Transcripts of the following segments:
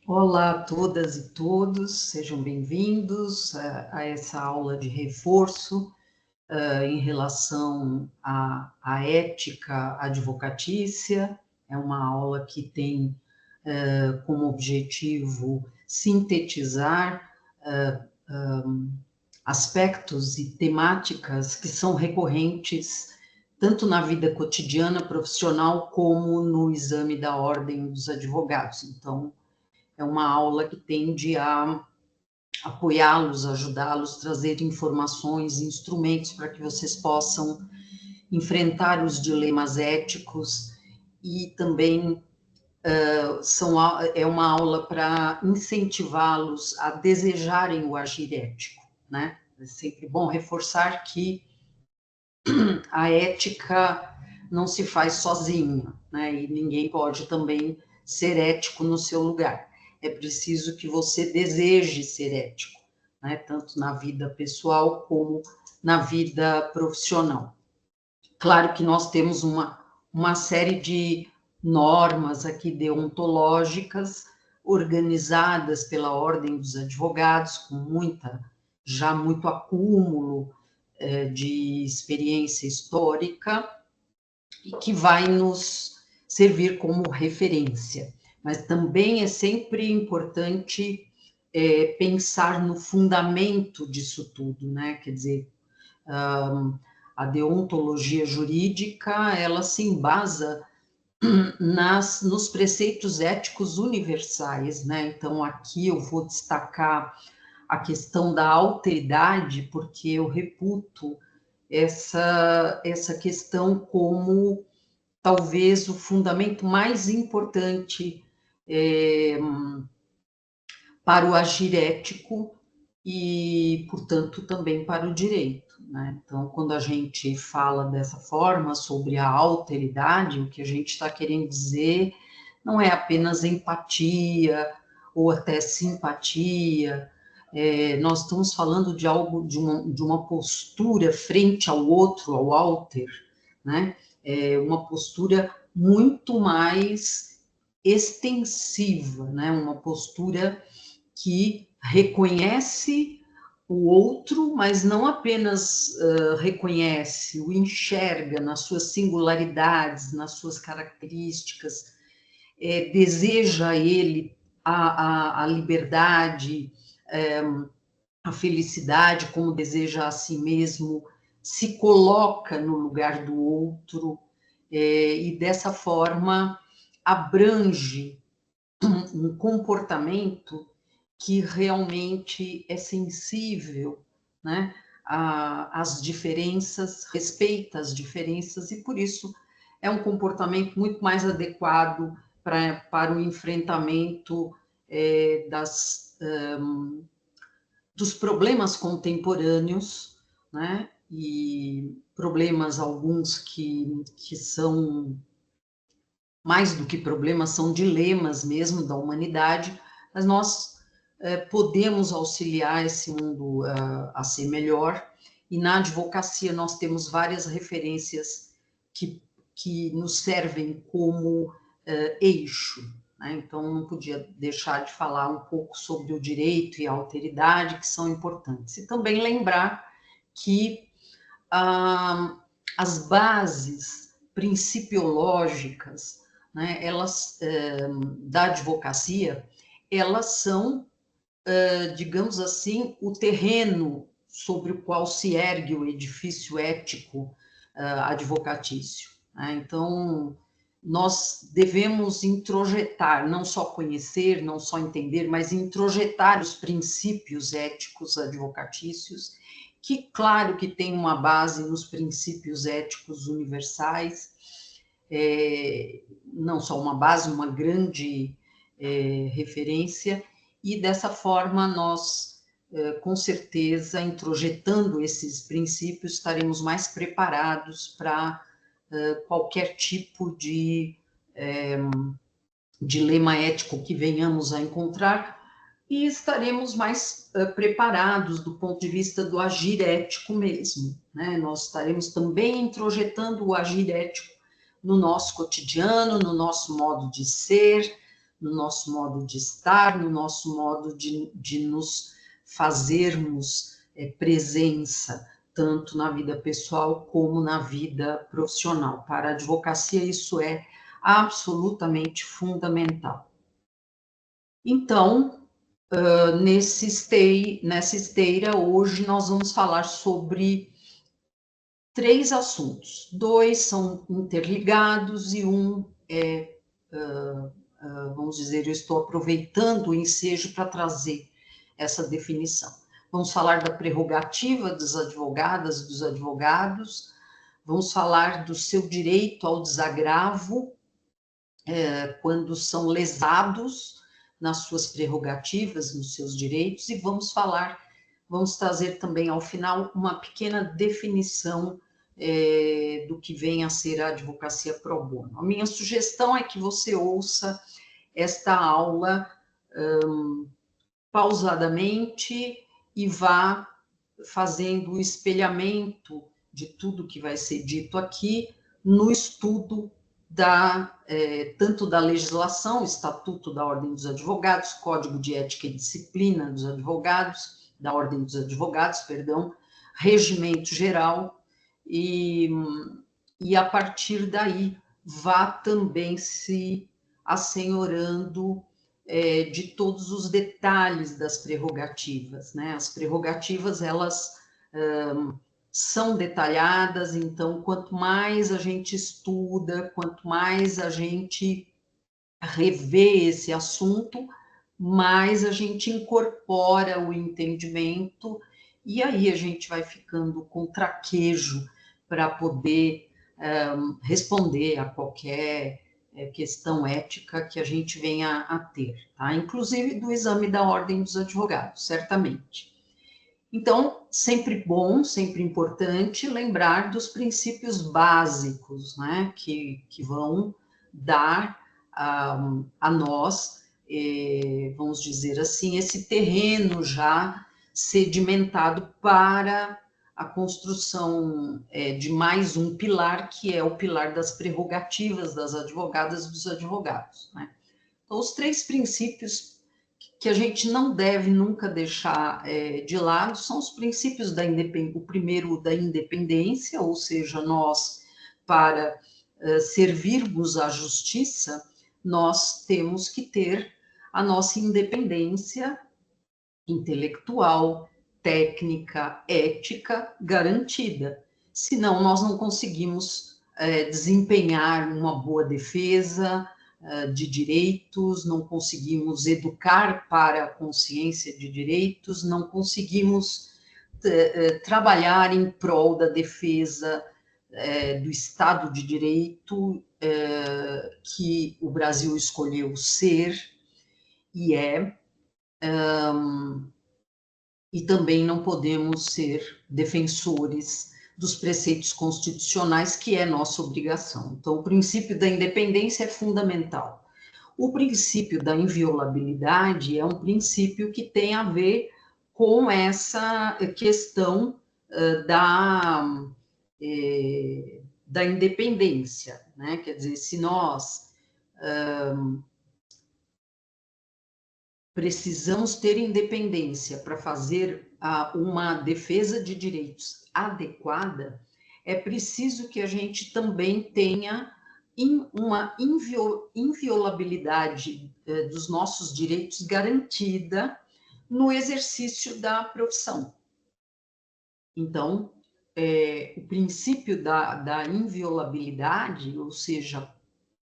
Olá a todas e todos, sejam bem-vindos a essa aula de reforço em relação à ética advocatícia. É uma aula que tem como objetivo sintetizar aspectos e temáticas que são recorrentes tanto na vida cotidiana profissional como no exame da Ordem dos Advogados. Então, é uma aula que tende a apoiá-los, ajudá-los, trazer informações, instrumentos para que vocês possam enfrentar os dilemas éticos e também é uma aula para incentivá-los a desejarem o agir ético, né? É sempre bom reforçar que a ética não se faz sozinha, né? E ninguém pode também ser ético no seu lugar. É preciso que você deseje ser ético, né? Tanto na vida pessoal como na vida profissional. Claro que nós temos uma série de normas aqui deontológicas organizadas pela Ordem dos Advogados, com já muito acúmulo de experiência histórica e que vai nos servir como referência. Mas também é sempre importante pensar no fundamento disso tudo, né? Quer dizer, a deontologia jurídica, ela se embasa nos preceitos éticos universais, né? Então, aqui eu vou destacar a questão da alteridade, porque eu reputo essa questão como talvez o fundamento mais importante para o agir ético e, portanto, também para o direito, né? Então, quando a gente fala dessa forma sobre a alteridade, o que a gente está querendo dizer não é apenas empatia ou até simpatia. Nós estamos falando de algo, de uma postura frente ao outro, ao alter, né? Uma postura muito mais extensiva, né? Uma postura que reconhece o outro, mas não apenas reconhece, o enxerga nas suas singularidades, nas suas características, deseja a ele a liberdade, a felicidade, como deseja a si mesmo, se coloca no lugar do outro, e dessa forma abrange um comportamento que realmente é sensível, né, às diferenças, respeita as diferenças e por isso é um comportamento muito mais adequado para o enfrentamento dos problemas contemporâneos, né, e problemas alguns que são mais do que problemas, são dilemas mesmo da humanidade, mas nós podemos auxiliar esse mundo a ser melhor, e na advocacia nós temos várias referências que nos servem como eixo, né? Então não podia deixar de falar um pouco sobre o direito e a alteridade, que são importantes, e também lembrar que as bases principiológicas, né, elas, da advocacia, elas são, digamos assim, o terreno sobre o qual se ergue o edifício ético advocatício, né? Então, nós devemos introjetar, não só conhecer, não só entender, mas introjetar os princípios éticos advocatícios, que, claro, que tem uma base nos princípios éticos universais, não só uma base, uma grande referência, e dessa forma nós, com certeza, introjetando esses princípios, estaremos mais preparados para qualquer tipo de dilema ético que venhamos a encontrar, e estaremos mais preparados do ponto de vista do agir ético mesmo, né? Nós estaremos também introjetando o agir ético no nosso cotidiano, no nosso modo de ser, no nosso modo de estar, no nosso modo de nos fazermos presença, tanto na vida pessoal como na vida profissional. Para a advocacia, isso é absolutamente fundamental. Então, nessa esteira, hoje nós vamos falar sobre 3 assuntos. 2 são interligados e um é, vamos dizer, eu estou aproveitando o ensejo para trazer essa definição. Vamos falar da prerrogativa das advogadas e dos advogados, vamos falar do seu direito ao desagravo, quando são lesados nas suas prerrogativas, nos seus direitos, e vamos trazer também ao final uma pequena definição do que vem a ser a advocacia pro bono. A minha sugestão é que você ouça esta aula pausadamente e vá fazendo o espelhamento de tudo que vai ser dito aqui no estudo tanto da legislação, Estatuto da Ordem dos Advogados, Código de Ética e Disciplina dos Advogados, da Ordem dos Advogados, perdão, Regimento Geral, e a partir daí vá também se assenhorando de todos os detalhes das prerrogativas, né? As prerrogativas, elas são detalhadas, então, quanto mais a gente estuda, quanto mais a gente revê esse assunto, mais a gente incorpora o entendimento, e aí a gente vai ficando com traquejo para poder responder a qualquer questão ética que a gente venha a ter, tá? Inclusive do exame da Ordem dos Advogados, certamente. Então, sempre bom, sempre importante lembrar dos princípios básicos, né, que vão dar a nós, vamos dizer assim, esse terreno já sedimentado para a construção de mais um pilar, que é o pilar das prerrogativas das advogadas e dos advogados, né? Então, os 3 princípios que a gente não deve nunca deixar de lado são os princípios da independência. O primeiro, da independência, ou seja, nós, para servirmos à justiça, nós temos que ter a nossa independência intelectual, técnica, ética garantida. Senão, nós não conseguimos desempenhar uma boa defesa de direitos, não conseguimos educar para a consciência de direitos, não conseguimos trabalhar em prol da defesa do Estado de Direito que o Brasil escolheu ser e e também não podemos ser defensores dos preceitos constitucionais, que é nossa obrigação. Então, o princípio da independência é fundamental. O princípio da inviolabilidade é um princípio que tem a ver com essa questão da independência, né? Quer dizer, se nós precisamos ter independência para fazer uma defesa de direitos adequada, é preciso que a gente também tenha uma inviolabilidade dos nossos direitos garantida no exercício da profissão. Então, o princípio da inviolabilidade, ou seja,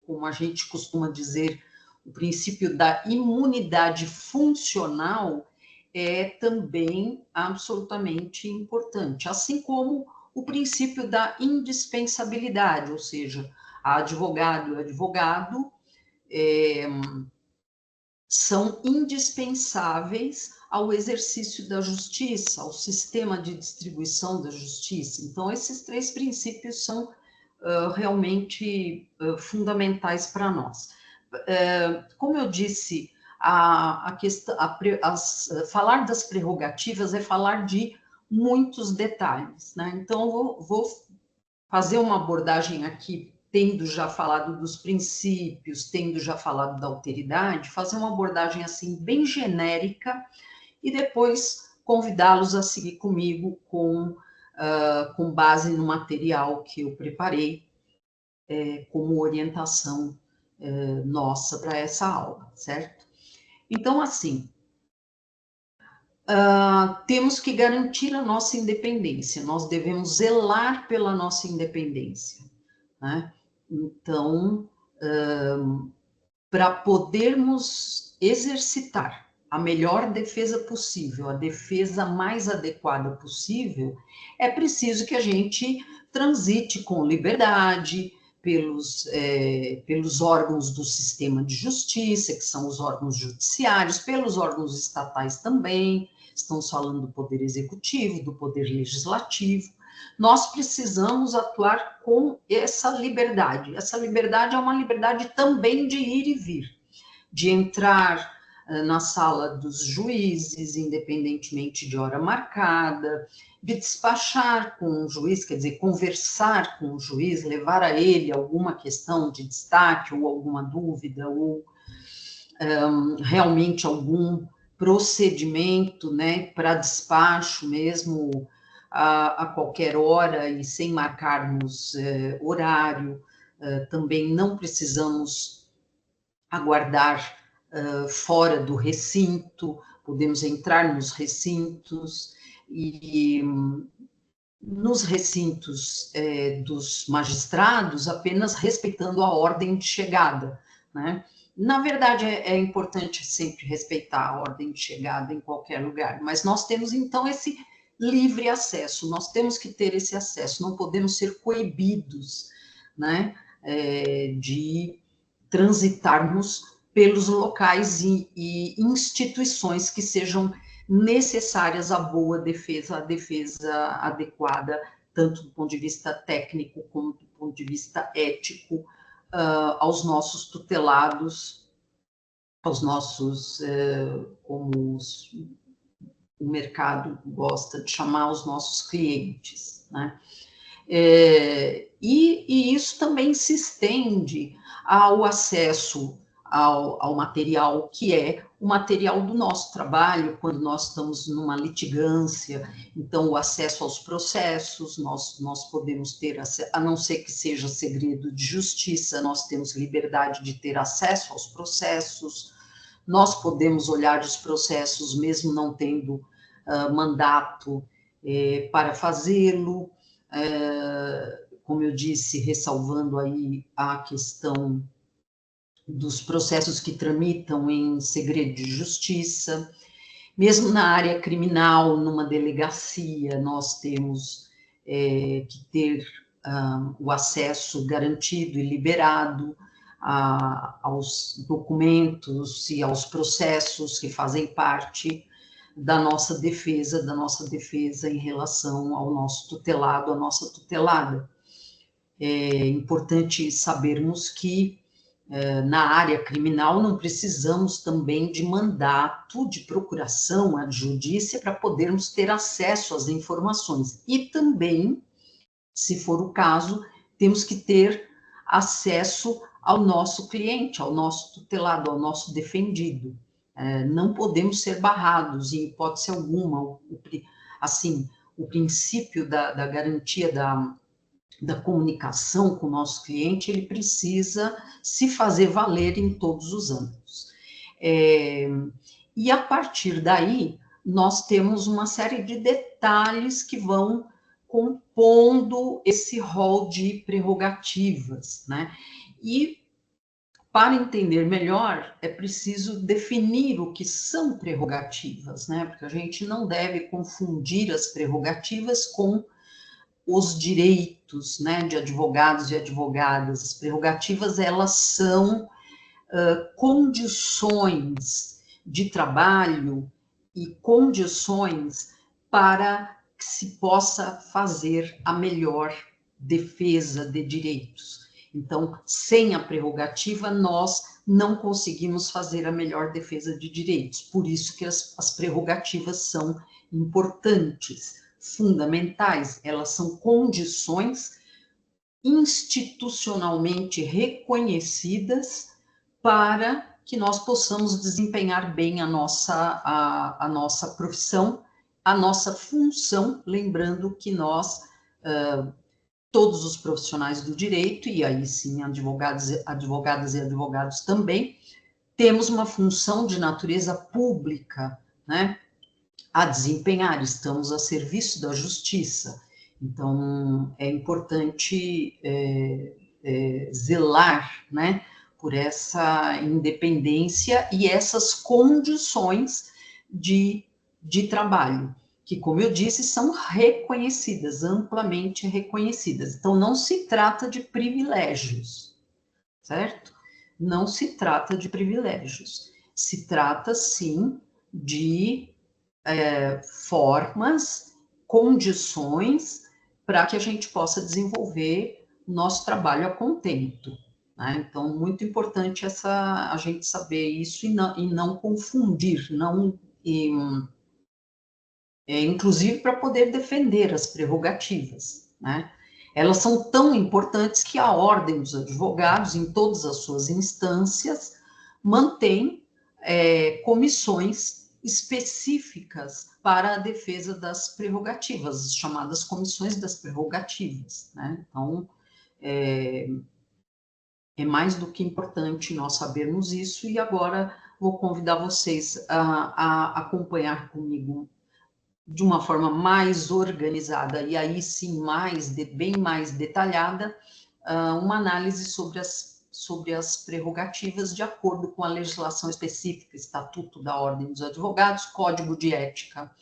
como a gente costuma dizer, o princípio da imunidade funcional é também absolutamente importante, assim como o princípio da indispensabilidade, ou seja, a advogado e advogado são indispensáveis ao exercício da justiça, ao sistema de distribuição da justiça. Então, esses 3 princípios são realmente fundamentais para nós. Como eu disse, falar das prerrogativas é falar de muitos detalhes, né? Então, vou fazer uma abordagem aqui tendo já falado dos princípios, tendo já falado da alteridade, fazer uma abordagem assim bem genérica e depois convidá-los a seguir comigo com base no material que eu preparei como orientação nossa para essa aula, certo? Então, assim, temos que garantir a nossa independência, nós devemos zelar pela nossa independência, né? Então, para podermos exercitar a melhor defesa possível, a defesa mais adequada possível, é preciso que a gente transite com liberdade pelos órgãos do sistema de justiça, que são os órgãos judiciários, pelos órgãos estatais também, estamos falando do poder executivo, do poder legislativo. Nós precisamos atuar com essa liberdade. Essa liberdade é uma liberdade também de ir e vir, de entrar na sala dos juízes, independentemente de hora marcada, de despachar com o juiz, quer dizer, conversar com o juiz, levar a ele alguma questão de destaque ou alguma dúvida, ou realmente algum procedimento, né, para despacho mesmo, a qualquer hora e sem marcarmos horário. Também não precisamos aguardar fora do recinto, podemos entrar nos recintos e nos recintos dos magistrados apenas respeitando a ordem de chegada, né? Na verdade, é importante sempre respeitar a ordem de chegada em qualquer lugar, mas nós temos, então, esse livre acesso, nós temos que ter esse acesso, não podemos ser coibidos, né, de transitarmos pelos locais e instituições que sejam necessárias à boa defesa, à defesa adequada, tanto do ponto de vista técnico como do ponto de vista ético, aos nossos tutelados, aos nossos, como o mercado gosta de chamar, os nossos clientes, né? E isso também se estende ao acesso ao material que é o material do nosso trabalho, quando nós estamos numa litigância, então o acesso aos processos, nós podemos ter, a não ser que seja segredo de justiça, nós temos liberdade de ter acesso aos processos, nós podemos olhar os processos mesmo não tendo mandato para fazê-lo, como eu disse, ressalvando aí a questão dos processos que tramitam em segredo de justiça. Mesmo na área criminal, numa delegacia, nós temos que ter o acesso garantido e liberado aos documentos e aos processos que fazem parte da nossa defesa em relação ao nosso tutelado, à nossa tutelada. É importante sabermos que na área criminal não precisamos também de mandato de procuração adjudícia para podermos ter acesso às informações. E também, se for o caso, temos que ter acesso ao nosso cliente, ao nosso tutelado, ao nosso defendido. Não podemos ser barrados, em hipótese alguma. Assim, o princípio da garantia da comunicação com o nosso cliente, ele precisa se fazer valer em todos os âmbitos. E a partir daí, nós temos uma série de detalhes que vão compondo esse rol de prerrogativas, né? E para entender melhor, é preciso definir o que são prerrogativas, né? Porque a gente não deve confundir as prerrogativas com os direitos, né, de advogados e advogadas. As prerrogativas, elas são condições de trabalho e condições para que se possa fazer a melhor defesa de direitos. Então, sem a prerrogativa, nós não conseguimos fazer a melhor defesa de direitos. Por isso que as prerrogativas são importantes, fundamentais, elas são condições institucionalmente reconhecidas para que nós possamos desempenhar bem a nossa profissão, a nossa função, lembrando que nós, todos os profissionais do direito, e aí sim advogadas e advogados também, temos uma função de natureza pública, né, a desempenhar, estamos a serviço da justiça. Então, é importante zelar, né, por essa independência e essas condições de trabalho, que, como eu disse, são reconhecidas, amplamente reconhecidas. Então, não se trata de privilégios, certo? Não se trata de privilégios. Se trata, sim, de formas, condições para que a gente possa desenvolver o nosso trabalho a contento. Né? Então, muito importante a gente saber isso e não confundir, inclusive para poder defender as prerrogativas. Né? Elas são tão importantes que a Ordem dos Advogados, em todas as suas instâncias, mantém comissões específicas para a defesa das prerrogativas, chamadas comissões das prerrogativas. Né? Então, é mais do que importante nós sabermos isso, e agora vou convidar vocês a acompanhar comigo de uma forma mais organizada, e aí sim bem mais detalhada, uma análise sobre as prerrogativas de acordo com a legislação específica, Estatuto da Ordem dos Advogados, Código de Ética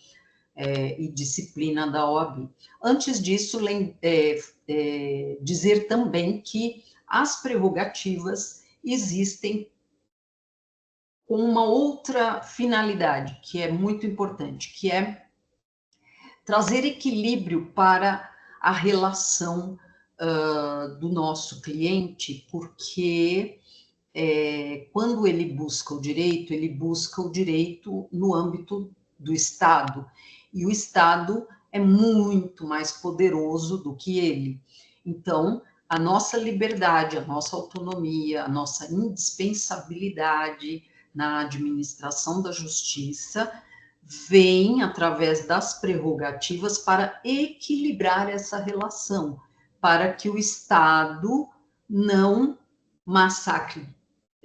e Disciplina da OAB. Antes disso, dizer também que as prerrogativas existem com uma outra finalidade, que é muito importante, que é trazer equilíbrio para a relação do nosso cliente, porque quando ele busca o direito no âmbito do Estado, e o Estado é muito mais poderoso do que ele. Então, a nossa liberdade, a nossa autonomia, a nossa indispensabilidade na administração da justiça vem através das prerrogativas para equilibrar essa relação, para que o Estado não massacre,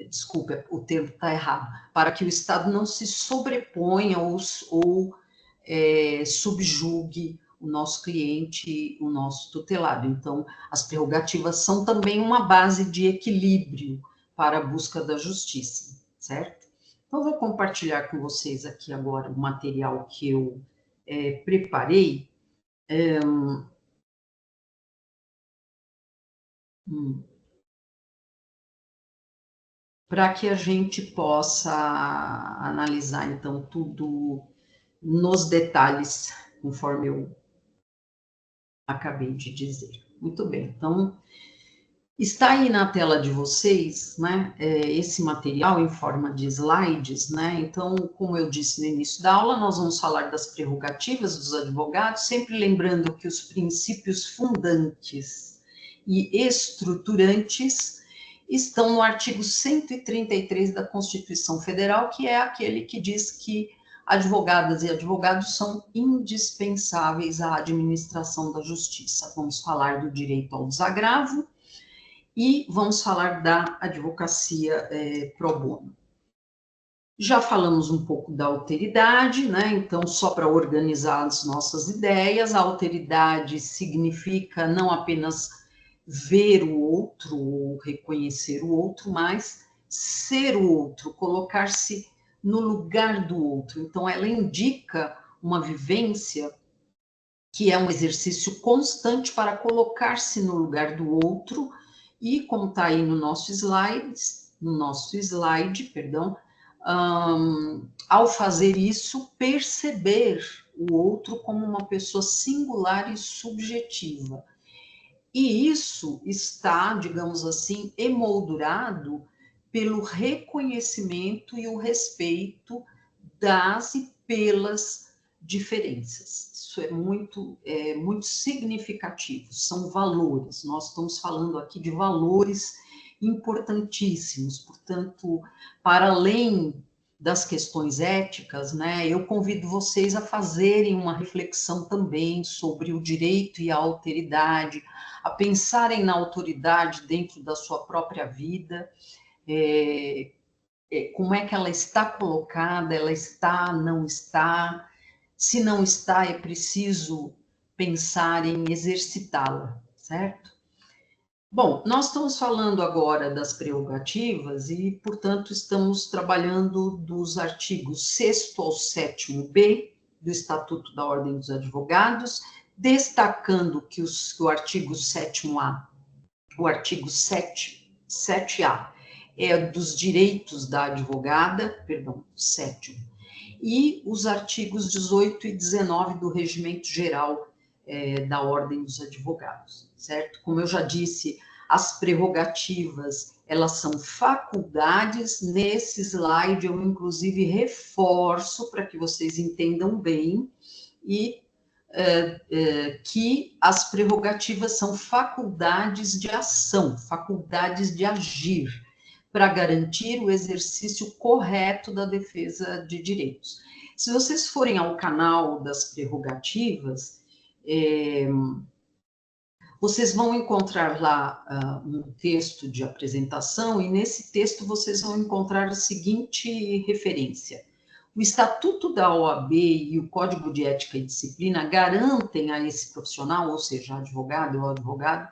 desculpa, o termo está errado, para que o Estado não se sobreponha ou subjugue o nosso cliente, o nosso tutelado. Então, as prerrogativas são também uma base de equilíbrio para a busca da justiça, certo? Então, vou compartilhar com vocês aqui agora o material que eu preparei. Para que a gente possa analisar, então, tudo nos detalhes, conforme eu acabei de dizer. Muito bem, então, está aí na tela de vocês, né, esse material em forma de slides, né, então, como eu disse no início da aula, nós vamos falar das prerrogativas dos advogados, sempre lembrando que os princípios fundantes e estruturantes estão no artigo 133 da Constituição Federal, que é aquele que diz que advogadas e advogados são indispensáveis à administração da justiça. Vamos falar do direito ao desagravo e vamos falar da advocacia pro bono. Já falamos um pouco da alteridade, né? Então, só para organizar as nossas ideias, a alteridade significa não apenas ver o outro ou reconhecer o outro, mas ser o outro, colocar-se no lugar do outro. Então, ela indica uma vivência que é um exercício constante para colocar-se no lugar do outro, e como está aí no nosso slide, perdão, ao fazer isso, perceber o outro como uma pessoa singular e subjetiva. E isso está, digamos assim, emoldurado pelo reconhecimento e o respeito das e pelas diferenças. isso é muito significativo, são valores, nós estamos falando aqui de valores importantíssimos, portanto, para além das questões éticas, né, eu convido vocês a fazerem uma reflexão também sobre o direito e a alteridade, a pensarem na autoridade dentro da sua própria vida, como é que ela está colocada, ela está, não está, se não está, é preciso pensar em exercitá-la, certo? Bom, nós estamos falando agora das prerrogativas e, portanto, estamos trabalhando dos artigos 6º ao 7º-B do Estatuto da Ordem dos Advogados, destacando que o artigo 7º-A, o artigo 7A, é dos direitos da advogada, perdão, 7º, e os artigos 18 e 19 do Regimento Geral da Ordem dos Advogados, certo? Como eu já disse, as prerrogativas, elas são faculdades. Nesse slide eu, inclusive, reforço para que vocês entendam bem que as prerrogativas são faculdades de ação, faculdades de agir, para garantir o exercício correto da defesa de direitos. Se vocês forem ao canal das prerrogativas, vocês vão encontrar lá um texto de apresentação, e nesse texto vocês vão encontrar a seguinte referência: o Estatuto da OAB e o Código de Ética e Disciplina garantem a esse profissional, ou seja, advogado ou advogado,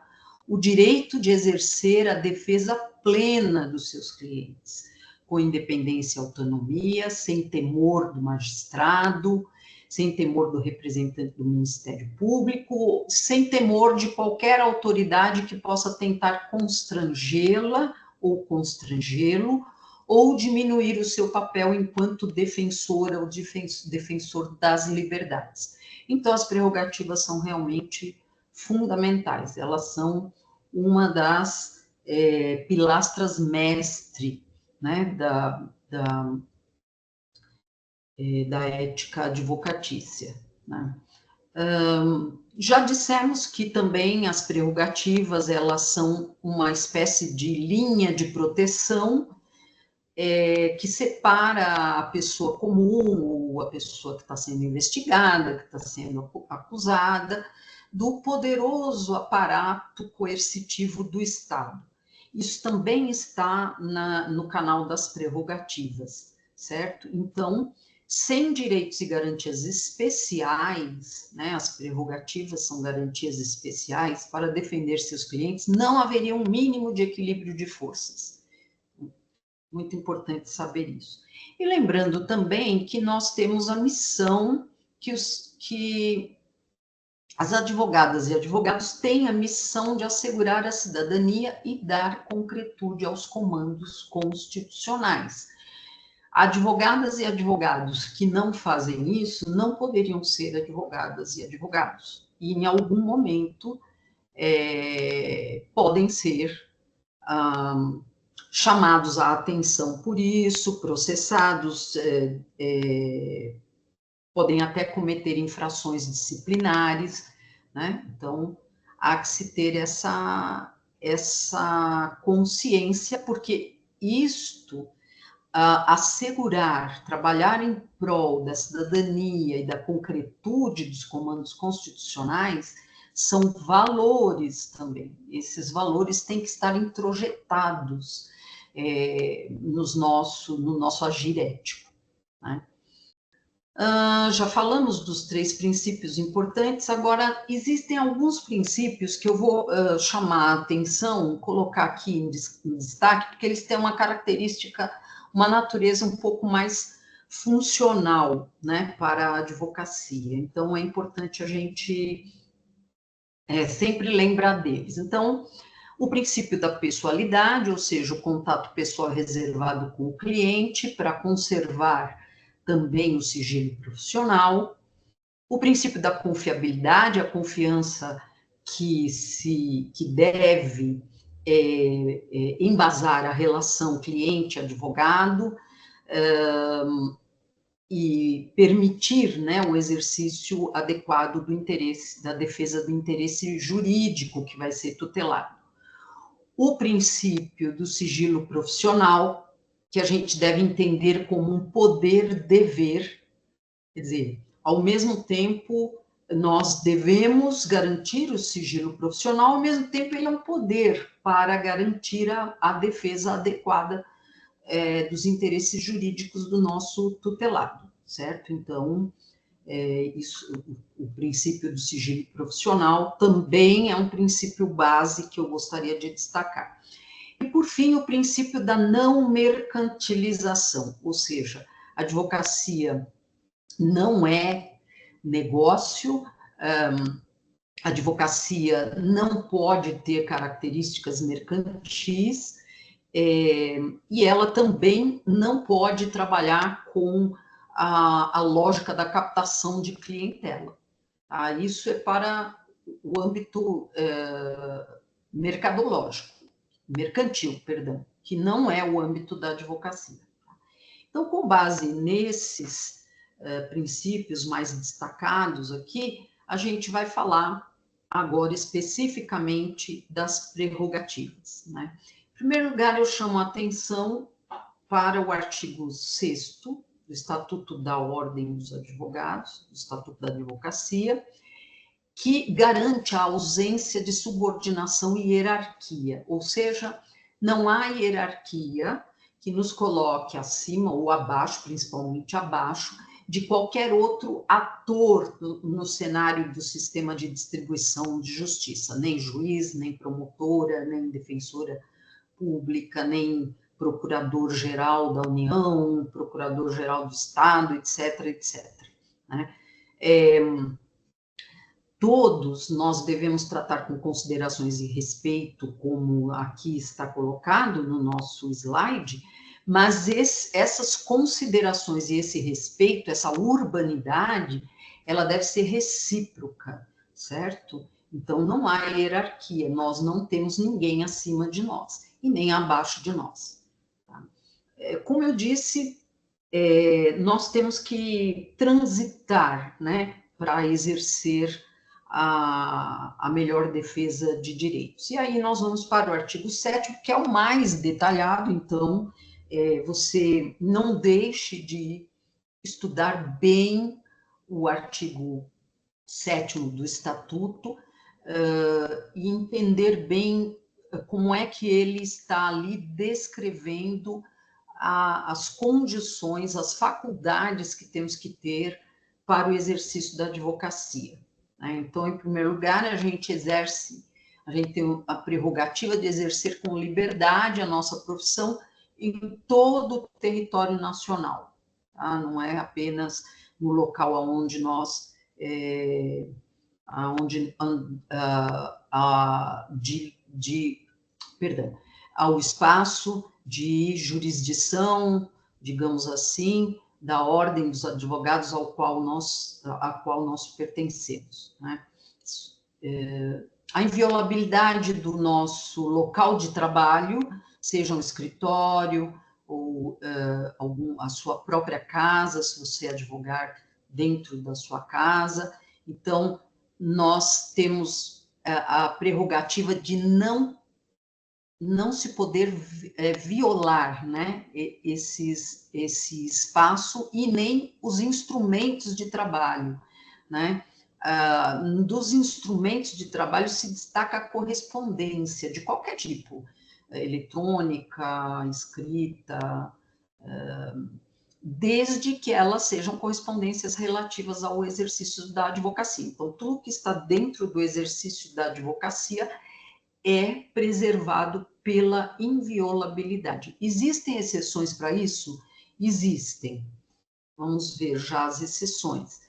o direito de exercer a defesa plena dos seus clientes, com independência e autonomia, sem temor do magistrado, sem temor do representante do Ministério Público, sem temor de qualquer autoridade que possa tentar constrangê-la ou constrangê-lo, ou diminuir o seu papel enquanto defensora ou defensor das liberdades. Então, as prerrogativas são realmente fundamentais, elas são uma das pilastras mestre, né, da ética advocatícia, né? Já dissemos que também as prerrogativas, elas são uma espécie de linha de proteção que separa a pessoa comum, ou a pessoa que está sendo investigada, que está sendo acusada, do poderoso aparato coercitivo do Estado. Isso também está no canal das prerrogativas, certo? Então, sem direitos e garantias especiais, né, as prerrogativas são garantias especiais para defender seus clientes, não haveria um mínimo de equilíbrio de forças. Muito importante saber isso. E lembrando também que nós temos a missão que as advogadas e advogados têm a missão de assegurar a cidadania e dar concretude aos comandos constitucionais. Advogadas e advogados que não fazem isso não poderiam ser advogadas e advogados. E, em algum momento, podem ser chamados à atenção por isso, processados, podem até cometer infrações disciplinares, né? Então, há que se ter essa consciência, porque isto, assegurar, trabalhar em prol da cidadania e da concretude dos comandos constitucionais, são valores também. Esses valores têm que estar introjetados no nosso agir ético, né? Já falamos dos 3 princípios importantes, agora existem alguns princípios que eu vou chamar a atenção, colocar aqui em destaque, porque eles têm uma característica, uma natureza um pouco mais funcional, né, para a advocacia. Então, é importante a gente sempre lembrar deles. Então, o princípio da pessoalidade, ou seja, o contato pessoal reservado com o cliente para conservar também o sigilo profissional. O princípio da confiabilidade, a confiança que deve embasar a relação cliente-advogado, e permitir, né, o exercício adequado do interesse, da defesa do interesse jurídico que vai ser tutelado. O princípio do sigilo profissional, que a gente deve entender como um poder-dever, quer dizer, ao mesmo tempo, nós devemos garantir o sigilo profissional, ao mesmo tempo, ele é um poder para garantir a defesa adequada dos interesses jurídicos do nosso tutelado, certo? Então, o princípio do sigilo profissional também é um princípio base que eu gostaria de destacar. E, por fim, o princípio da não mercantilização, ou seja, a advocacia não é negócio, a advocacia não pode ter características mercantis, e ela também não pode trabalhar com a lógica da captação de clientela. Tá? Isso é para o âmbito mercantil, perdão, que não é o âmbito da advocacia. Então, com base nesses princípios mais destacados aqui, a gente vai falar agora especificamente das prerrogativas, né? Em primeiro lugar, eu chamo a atenção para o artigo 6º do Estatuto da Ordem dos Advogados, do Estatuto da Advocacia, que garante a ausência de subordinação e hierarquia, ou seja, não há hierarquia que nos coloque acima ou abaixo, principalmente abaixo, de qualquer outro ator no cenário do sistema de distribuição de justiça, nem juiz, nem promotora, nem defensora pública, nem procurador-geral da União, procurador-geral do Estado, etc., etc. Né? Todos nós devemos tratar com considerações e respeito, como aqui está colocado no nosso slide, mas essas considerações e esse respeito, essa urbanidade, ela deve ser recíproca, certo? Então, não há hierarquia, nós não temos ninguém acima de nós e nem abaixo de nós. Tá? Como eu disse, nós temos que transitar, né, para exercer a melhor defesa de direitos. E aí nós vamos para o artigo 7º, que é o mais detalhado, então você não deixe de estudar bem o artigo 7º do Estatuto e entender bem como é que ele está ali descrevendo as condições, as faculdades que temos que ter para o exercício da advocacia. Né? Então, em primeiro lugar, a gente tem a prerrogativa de exercer com liberdade a nossa profissão em todo o território nacional. Tá? Não é apenas no local onde nós perdão, ao espaço de jurisdição, digamos assim, da ordem dos advogados a qual nós pertencemos. Né? A inviolabilidade do nosso local de trabalho, seja um escritório ou a sua própria casa, se você advogar dentro da sua casa. Então, nós temos a prerrogativa de não se poder violar, né, esse espaço e nem os instrumentos de trabalho, né? Dos instrumentos de trabalho se destaca a correspondência de qualquer tipo, eletrônica, escrita, desde que elas sejam correspondências relativas ao exercício da advocacia. Então, tudo que está dentro do exercício da advocacia é preservado pela inviolabilidade. Existem exceções para isso? Existem. Vamos ver já as exceções.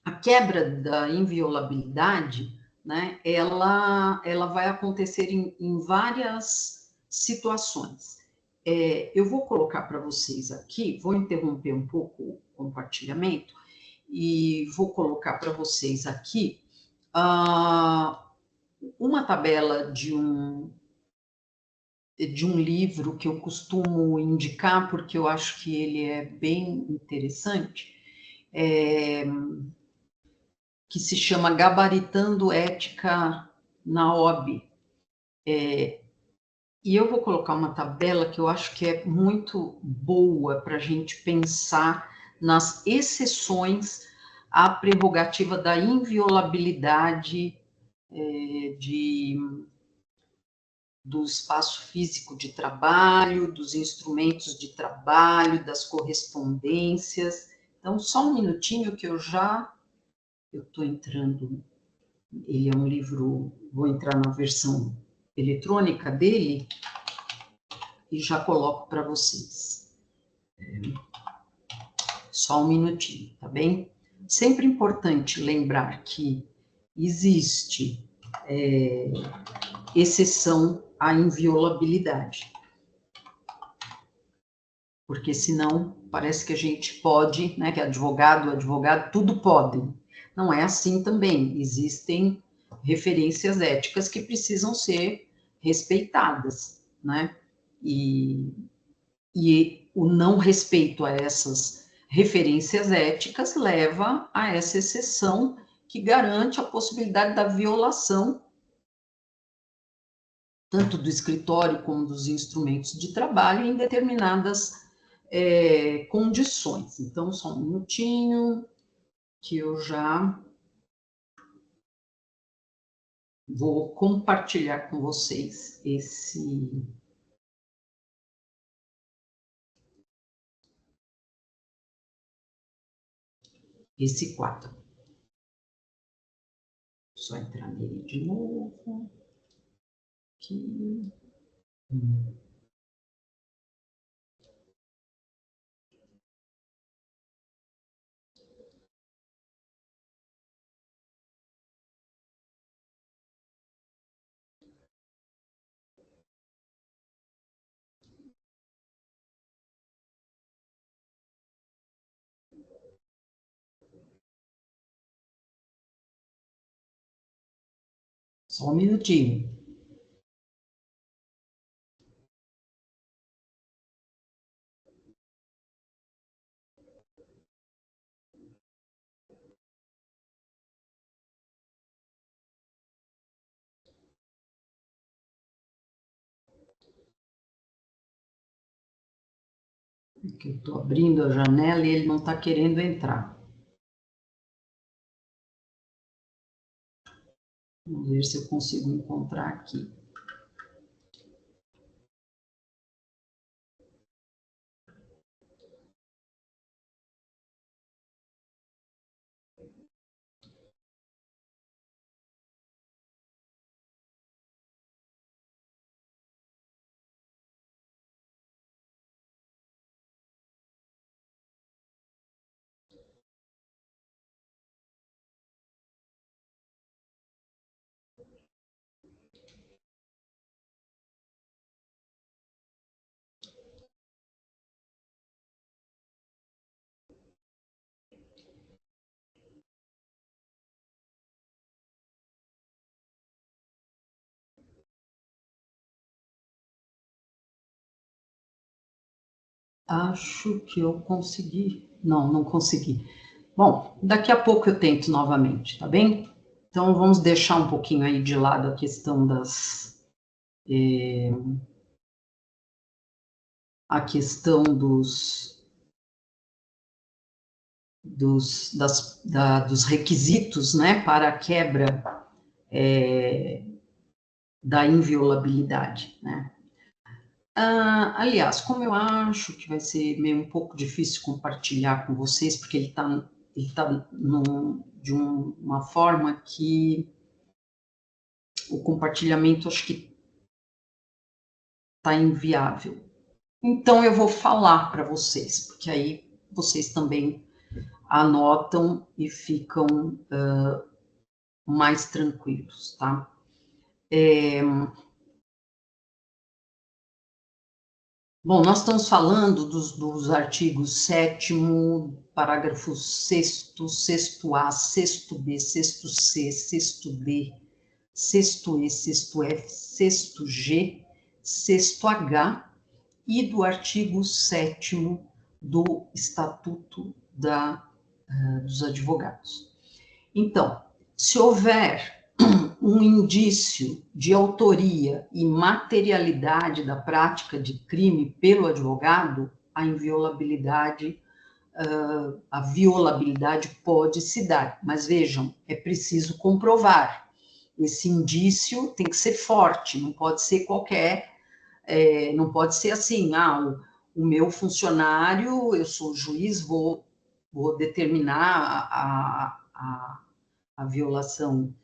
A quebra da inviolabilidade, né, ela vai acontecer em várias situações. Eu vou colocar para vocês aqui, vou interromper um pouco o compartilhamento e vou colocar para vocês aqui uma tabela de um livro que eu costumo indicar, porque eu acho que ele é bem interessante, que se chama Gabaritando Ética na OAB. E eu vou colocar uma tabela que eu acho que é muito boa para a gente pensar nas exceções à prerrogativa da inviolabilidade do espaço físico de trabalho, dos instrumentos de trabalho, das correspondências. Então, só um minutinho que eu estou entrando, ele é um livro, vou entrar na versão eletrônica dele e já coloco para vocês. Só um minutinho, tá bem? Sempre importante lembrar que existe exceção à inviolabilidade. Porque senão parece que a gente pode, né, que advogado, tudo pode. Não é assim também. Existem referências éticas que precisam ser respeitadas, né? E o não respeito a essas referências éticas leva a essa exceção que garante a possibilidade da violação tanto do escritório como dos instrumentos de trabalho em determinadas condições. Então, só um minutinho, que eu já vou compartilhar com vocês esse quadro. Só entrar nele de novo. Aqui. Só um minutinho. Aqui eu estou abrindo a janela e ele não está querendo entrar. Vamos ver se eu consigo encontrar aqui. Acho que eu consegui. Não, não consegui. Bom, daqui a pouco eu tento novamente, tá bem? Então vamos deixar um pouquinho aí de lado a questão a questão dos requisitos, né, para a quebra da inviolabilidade, né? Aliás, como eu acho que vai ser meio um pouco difícil compartilhar com vocês, porque ele tá de uma forma que o compartilhamento acho que está inviável. Então eu vou falar para vocês, porque aí vocês também anotam e ficam mais tranquilos, tá? Bom, nós estamos falando dos artigos 7º, parágrafos 6º, 6º-A, 6º-B, 6º-C, 6º-D, 6º-E, 6º-F, 6º-G, 6º-H e do artigo 7º do Estatuto dos Advogados. Então, se houver um indício de autoria e materialidade da prática de crime pelo advogado, a inviolabilidade, a violabilidade pode se dar. Mas vejam, é preciso comprovar. Esse indício tem que ser forte, não pode ser qualquer, não pode ser assim, o meu funcionário, eu sou juiz, vou determinar a violação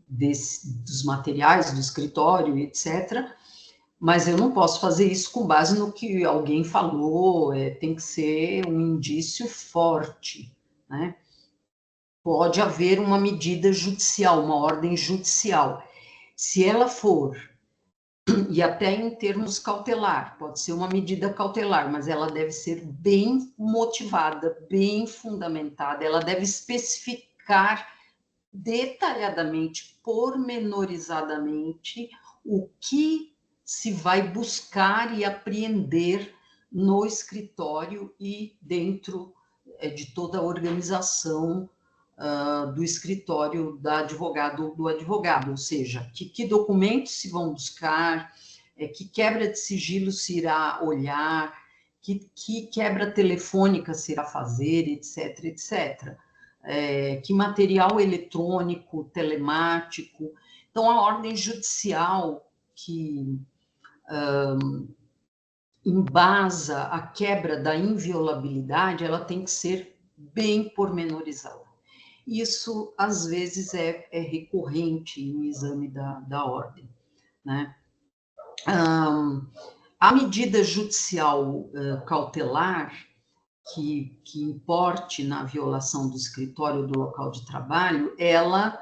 dos materiais do escritório, etc., mas eu não posso fazer isso com base no que alguém falou, tem que ser um indício forte, né? Pode haver uma medida judicial, uma ordem judicial. Se ela for, e até em termos cautelar, pode ser uma medida cautelar, mas ela deve ser bem motivada, bem fundamentada, ela deve especificar detalhadamente, pormenorizadamente, o que se vai buscar e apreender no escritório e dentro de toda a organização do escritório do advogado, ou seja, que documentos se vão buscar, que quebra de sigilo se irá olhar, que quebra telefônica se irá fazer, etc., etc., que material eletrônico, telemático. Então, a ordem judicial que embasa a quebra da inviolabilidade, ela tem que ser bem pormenorizada. Isso, às vezes, é recorrente no exame da ordem, né? A medida judicial cautelar, que importe na violação do escritório do local de trabalho, ela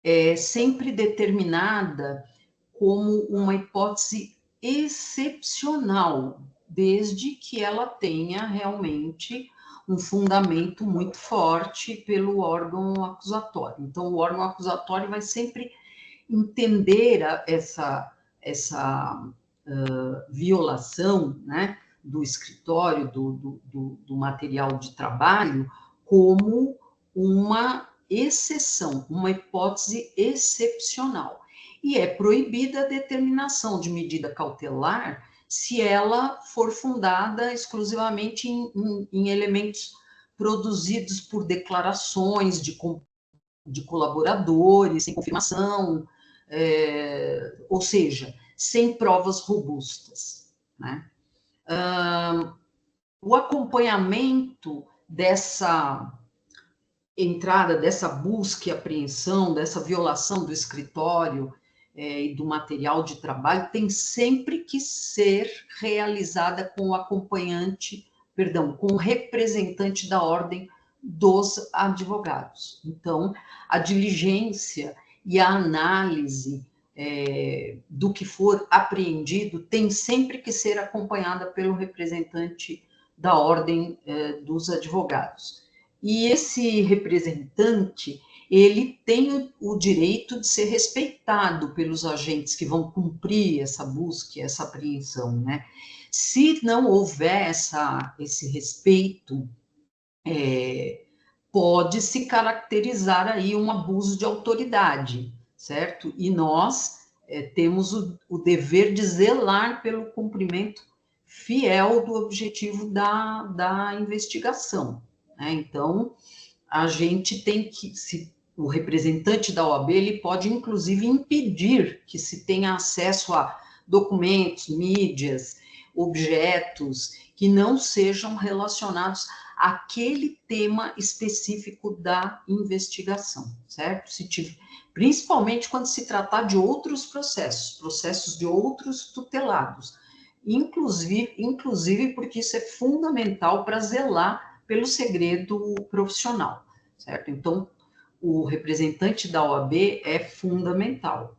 é sempre determinada como uma hipótese excepcional, desde que ela tenha realmente um fundamento muito forte pelo órgão acusatório. Então, o órgão acusatório vai sempre entender essa violação, né, do escritório, do material de trabalho, como uma exceção, uma hipótese excepcional. E é proibida a determinação de medida cautelar se ela for fundada exclusivamente em elementos produzidos por declarações de colaboradores, sem confirmação, ou seja, sem provas robustas, né? O acompanhamento dessa entrada, dessa busca e apreensão, dessa violação do escritório e do material de trabalho tem sempre que ser realizada com o acompanhante, com o representante da ordem dos advogados. Então, a diligência e a análise do que for apreendido tem sempre que ser acompanhada pelo representante da ordem dos advogados. E esse representante, ele tem o direito de ser respeitado pelos agentes que vão cumprir essa busca, essa apreensão, né? Se não houver esse respeito, pode se caracterizar aí um abuso de autoridade, certo? E nós temos o dever de zelar pelo cumprimento fiel do objetivo da investigação, né? Então, a gente tem que, o representante da OAB, ele pode, inclusive, impedir que se tenha acesso a documentos, mídias, objetos que não sejam relacionados àquele tema específico da investigação, certo? Principalmente quando se tratar de outros processos de outros tutelados, inclusive porque isso é fundamental para zelar pelo segredo profissional, certo? Então, o representante da OAB é fundamental.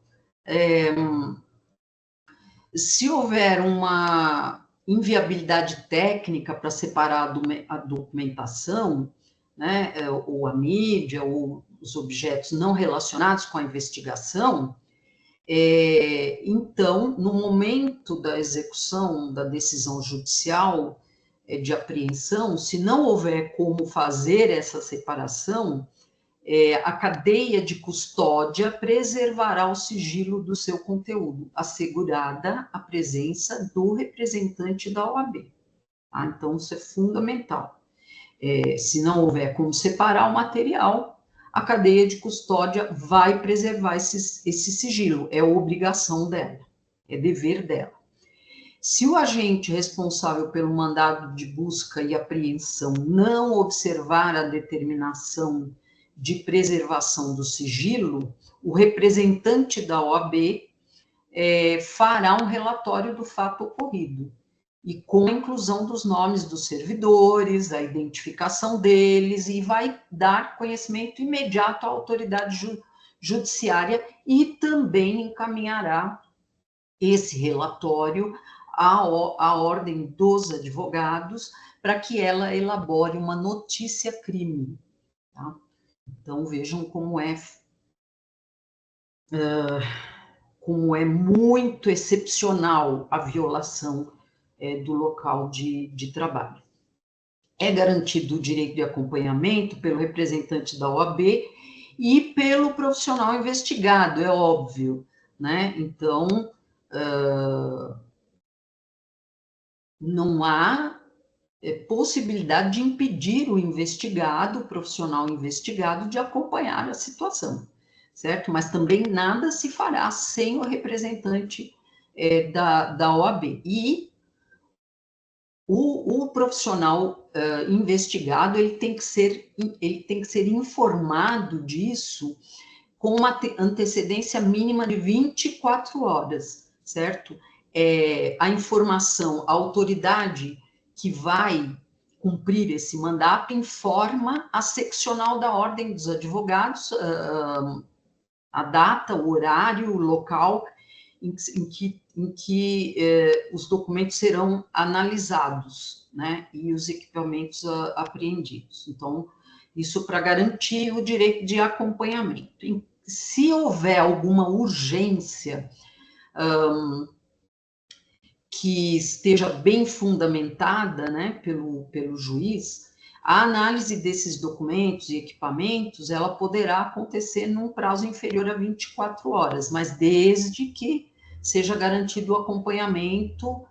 Se houver uma inviabilidade técnica para separar a documentação, né, ou a mídia, ou os objetos não relacionados com a investigação, Então, no momento da execução da decisão judicial de apreensão, se não houver como fazer essa separação, a cadeia de custódia preservará o sigilo do seu conteúdo, assegurada a presença do representante da OAB. Tá? Então, isso é fundamental. Se não houver como separar o material, a cadeia de custódia vai preservar esse sigilo, é obrigação dela, é dever dela. Se o agente responsável pelo mandado de busca e apreensão não observar a determinação de preservação do sigilo, o representante da OAB fará um relatório do fato ocorrido, e com a inclusão dos nomes dos servidores, a identificação deles, e vai dar conhecimento imediato à autoridade judiciária e também encaminhará esse relatório à ordem dos advogados para que ela elabore uma notícia-crime. Tá? Então, vejam como é muito excepcional a violação do local de trabalho. É garantido o direito de acompanhamento pelo representante da OAB e pelo profissional investigado, é óbvio, né? Então, não há possibilidade de impedir o investigado, o profissional investigado, de acompanhar a situação, certo? Mas também nada se fará sem o representante da OAB. E o profissional investigado, ele tem que ser informado disso com uma antecedência mínima de 24 horas, certo? A informação, a autoridade que vai cumprir esse mandato informa a seccional da Ordem dos Advogados, a data, o horário, o local em que os documentos serão analisados, né, e os equipamentos apreendidos. Então, isso para garantir o direito de acompanhamento. Se houver alguma urgência que esteja bem fundamentada, né, pelo juiz, a análise desses documentos e equipamentos, ela poderá acontecer num prazo inferior a 24 horas, mas desde que seja garantido o acompanhamento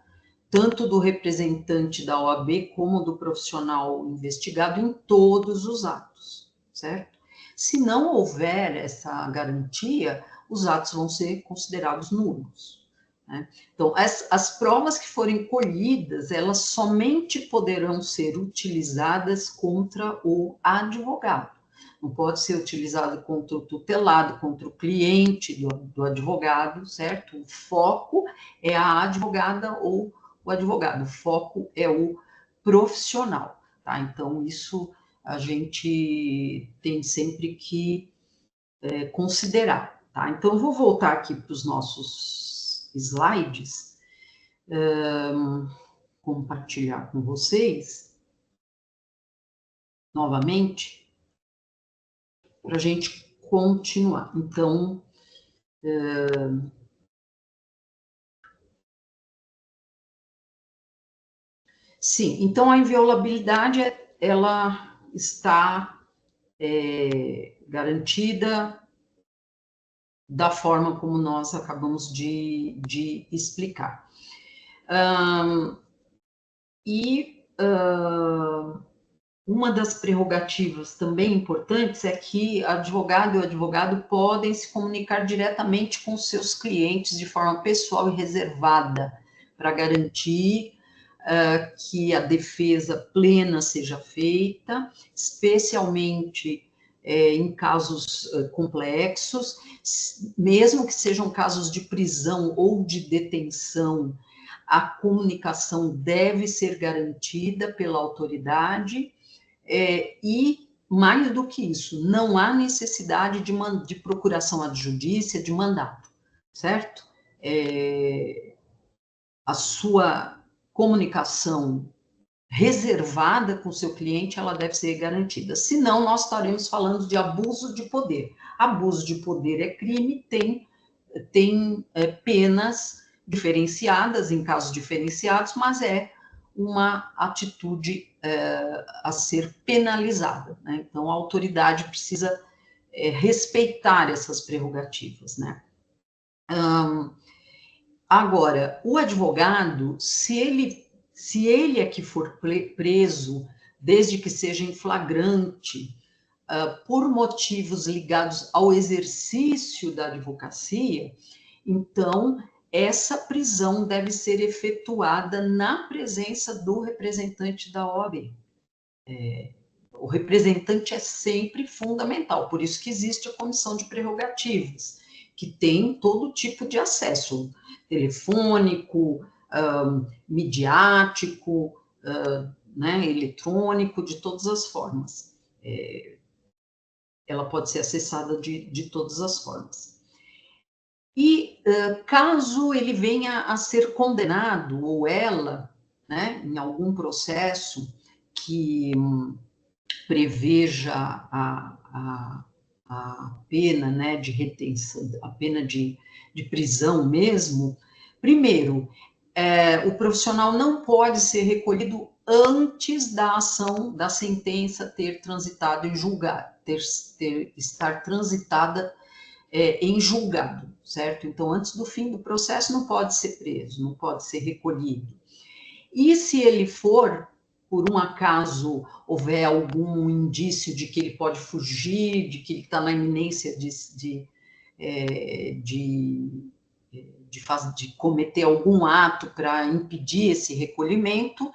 tanto do representante da OAB como do profissional investigado em todos os atos, certo? Se não houver essa garantia, os atos vão ser considerados nulos, né? Então, as provas que forem colhidas, elas somente poderão ser utilizadas contra o advogado. Não pode ser utilizado contra o tutelado, contra o cliente do advogado, certo? O foco é a advogada ou o advogado, o foco é o profissional, tá? Então, isso a gente tem sempre que considerar, tá? Então, eu vou voltar aqui para os nossos slides, compartilhar com vocês novamente, para a gente continuar. Então, sim, então a inviolabilidade, ela está garantida da forma como nós acabamos de explicar. Uma das prerrogativas também importantes é que advogado e o advogado podem se comunicar diretamente com seus clientes de forma pessoal e reservada, para garantir que a defesa plena seja feita, especialmente em casos complexos, mesmo que sejam casos de prisão ou de detenção, a comunicação deve ser garantida pela autoridade, e, mais do que isso, não há necessidade de procuração adjudícia, de mandato, certo? A sua comunicação reservada com o seu cliente, ela deve ser garantida. Senão, nós estaremos falando de abuso de poder. Abuso de poder é crime, tem tem penas diferenciadas, em casos diferenciados, mas é uma atitude a ser penalizada, né? Então, a autoridade precisa respeitar essas prerrogativas, né? Agora, o advogado, se ele é que for preso, desde que seja em flagrante, por motivos ligados ao exercício da advocacia, então essa prisão deve ser efetuada na presença do representante da OAB. O representante é sempre fundamental, por isso que existe a comissão de prerrogativas, que tem todo tipo de acesso, telefônico, midiático, né, eletrônico, de todas as formas. Ela pode ser acessada de todas as formas. E caso ele venha a ser condenado, ou ela, né, em algum processo que preveja a pena, né, de retenção, a pena de prisão mesmo, primeiro, o profissional não pode ser recolhido antes da ação, da sentença ter transitado em julgado, estar transitada em julgado, certo? Então, antes do fim do processo, não pode ser preso, não pode ser recolhido. E se ele for, por um acaso, houver algum indício de que ele pode fugir, de que ele está na iminência de cometer algum ato para impedir esse recolhimento,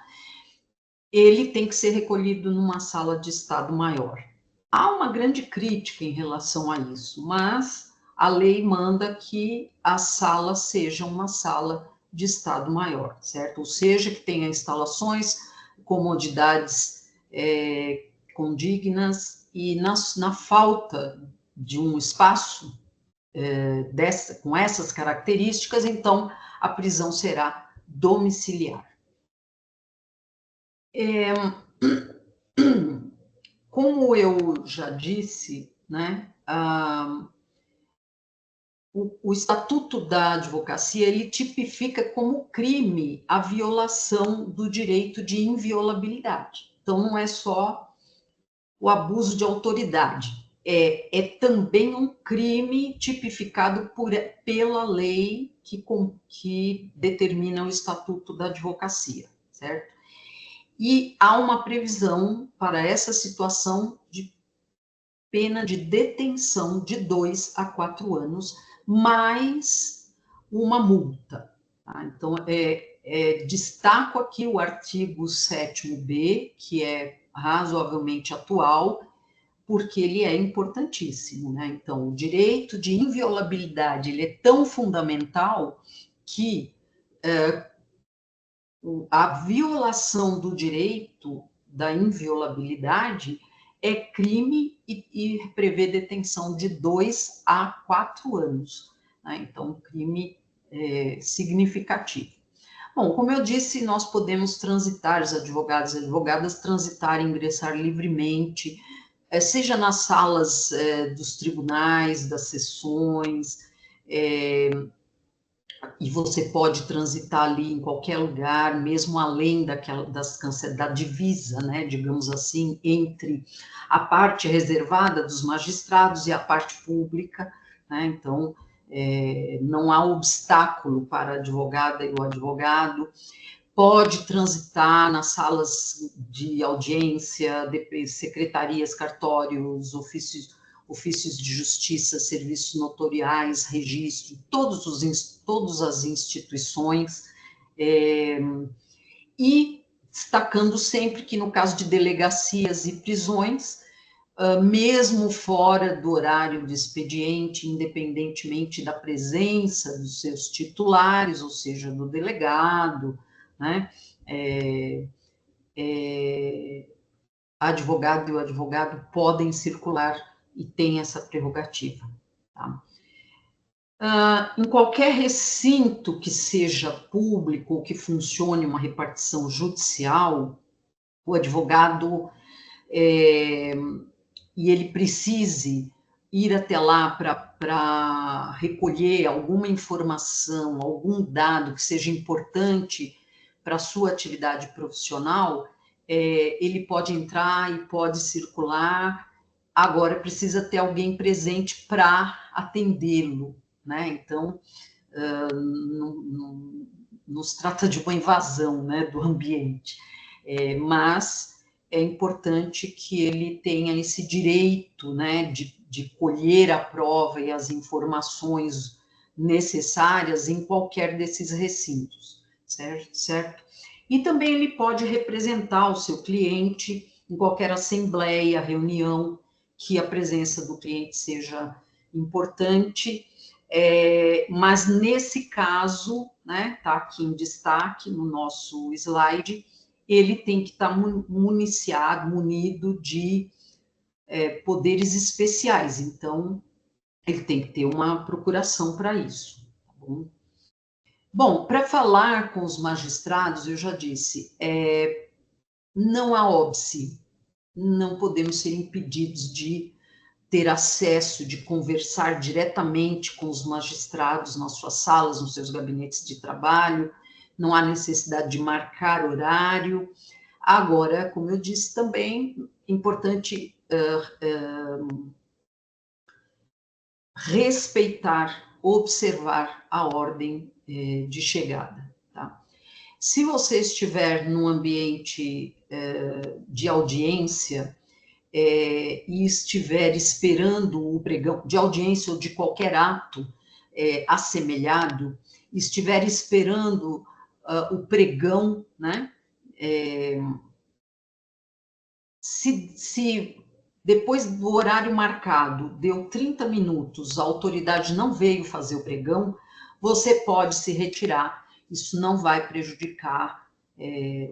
ele tem que ser recolhido numa sala de estado maior. Há uma grande crítica em relação a isso, mas a lei manda que a sala seja uma sala de estado maior, certo? Ou seja, que tenha instalações, comodidades condignas, e na falta de um espaço com essas características, então a prisão será domiciliar. Como eu já disse, né, o Estatuto da Advocacia, ele tipifica como crime a violação do direito de inviolabilidade. Então, não é só o abuso de autoridade, é também um crime tipificado pela lei que determina o Estatuto da Advocacia, certo? E há uma previsão para essa situação de pena de detenção de 2 a 4 anos, mais uma multa. Tá? Então, destaco aqui o artigo 7º-B, que é razoavelmente atual, porque ele é importantíssimo, né? Então, o direito de inviolabilidade, ele é tão fundamental que a violação do direito da inviolabilidade é crime e prevê detenção de 2 a 4 anos. Né? Então, crime significativo. Bom, como eu disse, nós podemos transitar, os advogados e advogadas transitar e ingressar livremente, seja nas salas dos tribunais, das sessões, e você pode transitar ali em qualquer lugar, mesmo além da divisa, né, digamos assim, entre a parte reservada dos magistrados e a parte pública, né, então não há obstáculo para a advogada e o advogado. Pode transitar nas salas de audiência, secretarias, cartórios, ofícios de justiça, serviços notoriais, registro, todas as instituições, e destacando sempre que no caso de delegacias e prisões, mesmo fora do horário de expediente, independentemente da presença dos seus titulares, ou seja, do delegado, né, a advogada e o advogado podem circular e têm essa prerrogativa. Tá? Em qualquer recinto que seja público ou que funcione uma repartição judicial, o advogado e ele precise ir até lá para recolher alguma informação, algum dado que seja importante para a sua atividade profissional, ele pode entrar e pode circular. Agora precisa ter alguém presente para atendê-lo, né? Então, não se trata de uma invasão, né, do ambiente, mas é importante que ele tenha esse direito, né, de colher a prova e as informações necessárias em qualquer desses recintos, certo? E também ele pode representar o seu cliente em qualquer assembleia, reunião, que a presença do cliente seja importante, mas nesse caso, né, tá aqui em destaque no nosso slide, ele tem que estar munido de poderes especiais, então ele tem que ter uma procuração para isso, tá bom? Bom, para falar com os magistrados, eu já disse, não há óbice, não podemos ser impedidos de ter acesso, de conversar diretamente com os magistrados nas suas salas, nos seus gabinetes de trabalho, não há necessidade de marcar horário. Agora, como eu disse também, importante respeitar, observar a ordem de chegada, tá? Se você estiver num ambiente de audiência, e estiver esperando o pregão, de audiência ou de qualquer ato assemelhado, estiver esperando o pregão, né? Se depois do horário marcado deu 30 minutos, a autoridade não veio fazer o pregão, você pode se retirar. Isso não vai prejudicar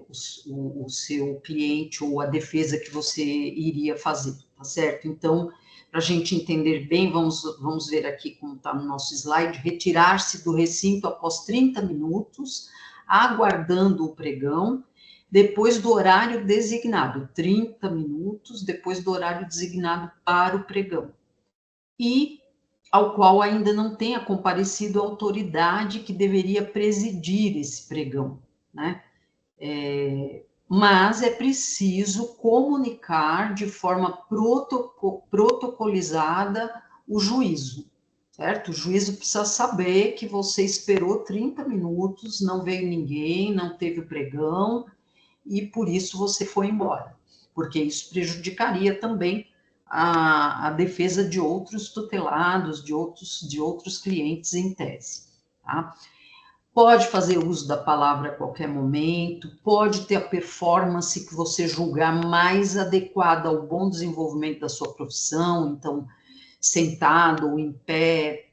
o seu cliente ou a defesa que você iria fazer, tá certo? Então, para a gente entender bem, vamos ver aqui como está no nosso slide, retirar-se do recinto após 30 minutos, aguardando o pregão, depois do horário designado, 30 minutos depois do horário designado para o pregão, e ao qual ainda não tenha comparecido a autoridade que deveria presidir esse pregão, né? Mas é preciso comunicar de forma protocolizada o juízo, certo? O juízo precisa saber que você esperou 30 minutos, não veio ninguém, não teve o pregão, e por isso você foi embora, porque isso prejudicaria também a defesa de outros tutelados, de outros clientes em tese, tá? Pode fazer uso da palavra a qualquer momento, pode ter a performance que você julgar mais adequada ao bom desenvolvimento da sua profissão, então, sentado ou em pé,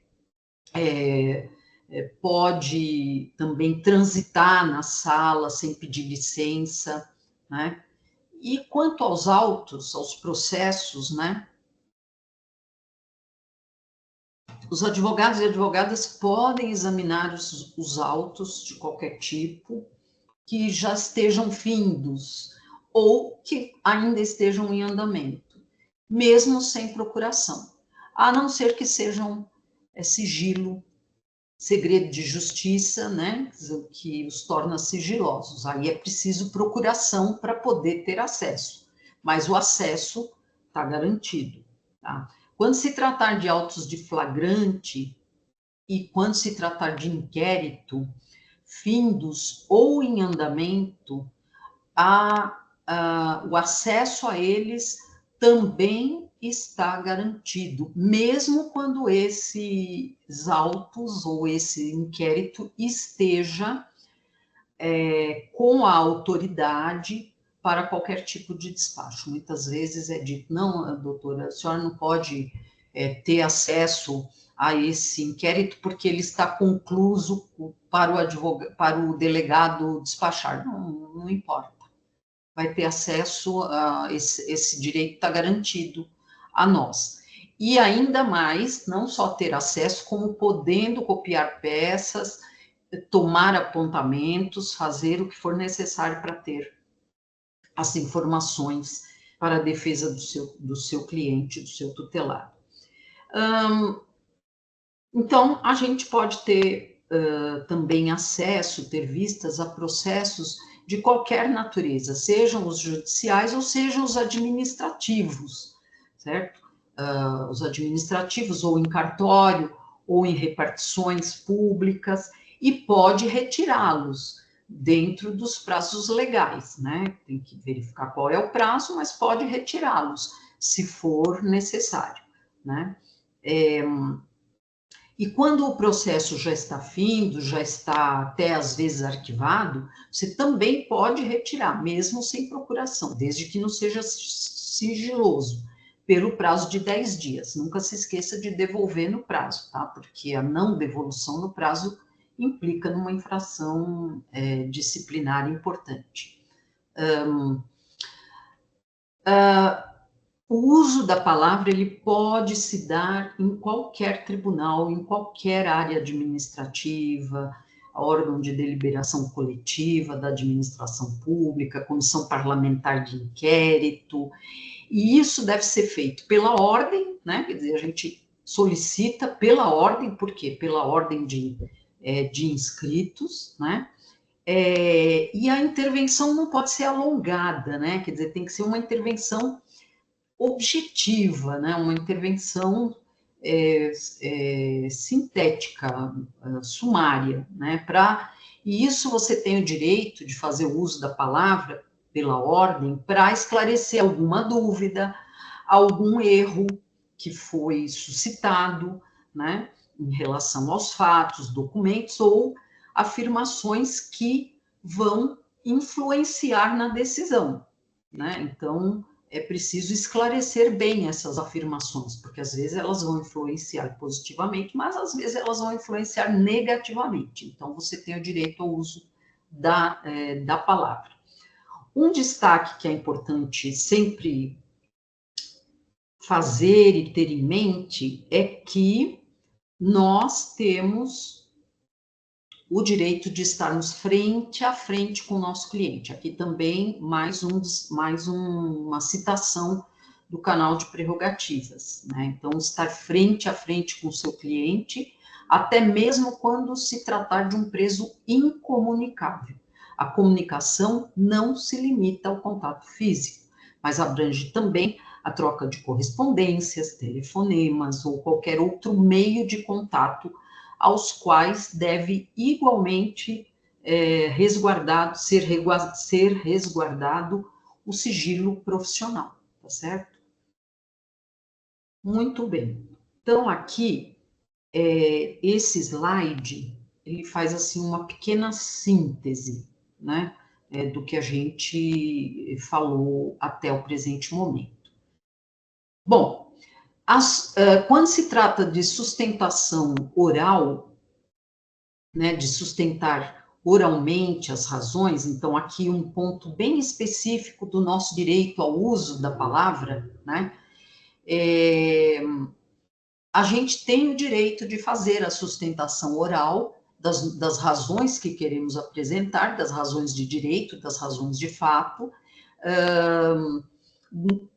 pode também transitar na sala sem pedir licença, né? E quanto aos autos, aos processos, né? Os advogados e advogadas podem examinar os autos de qualquer tipo que já estejam findos ou que ainda estejam em andamento, mesmo sem procuração, a não ser que sejam sigilo, segredo de justiça, né, que os torna sigilosos. Aí é preciso procuração para poder ter acesso, mas o acesso está garantido, tá? Quando se tratar de autos de flagrante e quando se tratar de inquérito, findos ou em andamento, o acesso a eles também está garantido, mesmo quando esses autos ou esse inquérito esteja com a autoridade para qualquer tipo de despacho. Muitas vezes é dito, não, doutora, a senhora não pode ter acesso a esse inquérito porque ele está concluso para o delegado despachar. Não importa. Vai ter acesso a esse direito, está garantido a nós. E ainda mais, não só ter acesso, como podendo copiar peças, tomar apontamentos, fazer o que for necessário para ter as informações para a defesa do seu cliente, do seu tutelado. Então, a gente pode ter também acesso, ter vistas a processos de qualquer natureza, sejam os judiciais ou sejam os administrativos, certo? Os administrativos ou em cartório ou em repartições públicas, e pode retirá-los dentro dos prazos legais, né? Tem que verificar qual é o prazo, mas pode retirá-los se for necessário, né? E quando o processo já está findo, já está até às vezes arquivado, você também pode retirar, mesmo sem procuração, desde que não seja sigiloso, pelo prazo de 10 dias. Nunca se esqueça de devolver no prazo, tá? Porque a não devolução no prazo implica numa infração disciplinar importante. O uso da palavra ele pode se dar em qualquer tribunal, em qualquer área administrativa, órgão de deliberação coletiva da administração pública, comissão parlamentar de inquérito, e isso deve ser feito pela ordem, né? Quer dizer, a gente solicita pela ordem, por quê? Pela ordem de inscritos, né? E a intervenção não pode ser alongada, né? Quer dizer, tem que ser uma intervenção objetiva, né? Uma intervenção sintética, sumária, né? E isso você tem o direito de fazer o uso da palavra pela ordem para esclarecer alguma dúvida, algum erro que foi suscitado, né? Em relação aos fatos, documentos ou afirmações que vão influenciar na decisão, né? Então, é preciso esclarecer bem essas afirmações, porque às vezes elas vão influenciar positivamente, mas às vezes elas vão influenciar negativamente. Então, você tem o direito ao uso da palavra. Um destaque que é importante sempre fazer e ter em mente é que nós temos o direito de estarmos frente a frente com o nosso cliente. Aqui também mais uma citação do canal de prerrogativas, né? Então, estar frente a frente com o seu cliente, até mesmo quando se tratar de um preso incomunicável. A comunicação não se limita ao contato físico, mas abrange também a troca de correspondências, telefonemas ou qualquer outro meio de contato aos quais deve igualmente ser resguardado o sigilo profissional, tá certo? Muito bem. Então, aqui, esse slide, ele faz, assim, uma pequena síntese, né, do que a gente falou até o presente momento. Bom, quando se trata de sustentação oral, né, de sustentar oralmente as razões, então aqui um ponto bem específico do nosso direito ao uso da palavra, né, a gente tem o direito de fazer a sustentação oral das razões que queremos apresentar, das razões de direito, das razões de fato,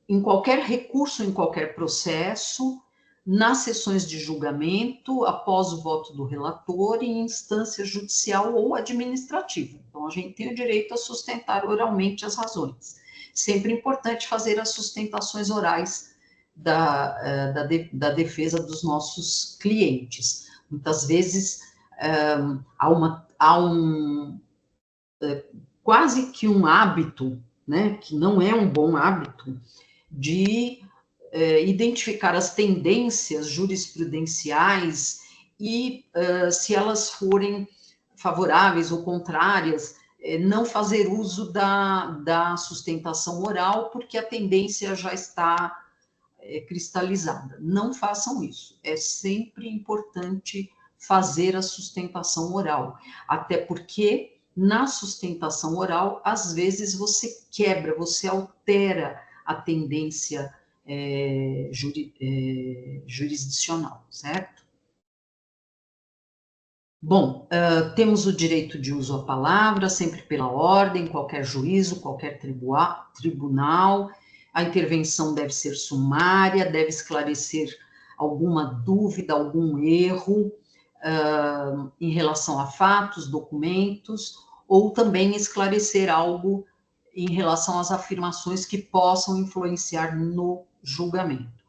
em qualquer recurso, em qualquer processo, nas sessões de julgamento, após o voto do relator, em instância judicial ou administrativa. Então, a gente tem o direito a sustentar oralmente as razões. Sempre importante fazer as sustentações orais da defesa dos nossos clientes. Muitas vezes há quase que um hábito, né, que não é um bom hábito, de identificar as tendências jurisprudenciais e, se elas forem favoráveis ou contrárias, não fazer uso da sustentação oral, porque a tendência já está cristalizada. Não façam isso. É sempre importante fazer a sustentação oral, até porque na sustentação oral, às vezes você quebra, você altera a tendência jurisdicional, certo? Bom, temos o direito de uso à palavra, sempre pela ordem, qualquer juízo, qualquer tribunal. A intervenção deve ser sumária, deve esclarecer alguma dúvida, algum erro em relação a fatos, documentos, ou também esclarecer algo em relação às afirmações que possam influenciar no julgamento.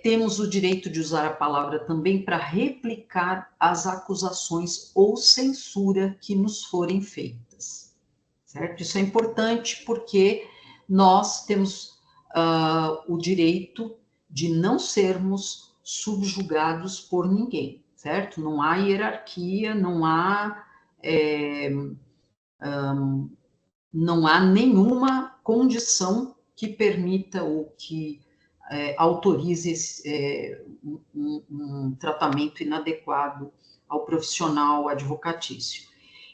Temos o direito de usar a palavra também para replicar as acusações ou censura que nos forem feitas, certo? Isso é importante porque nós temos o direito de não sermos subjugados por ninguém, certo? Não há hierarquia, não há nenhuma condição que permita ou que autorize um tratamento inadequado ao profissional advocatício.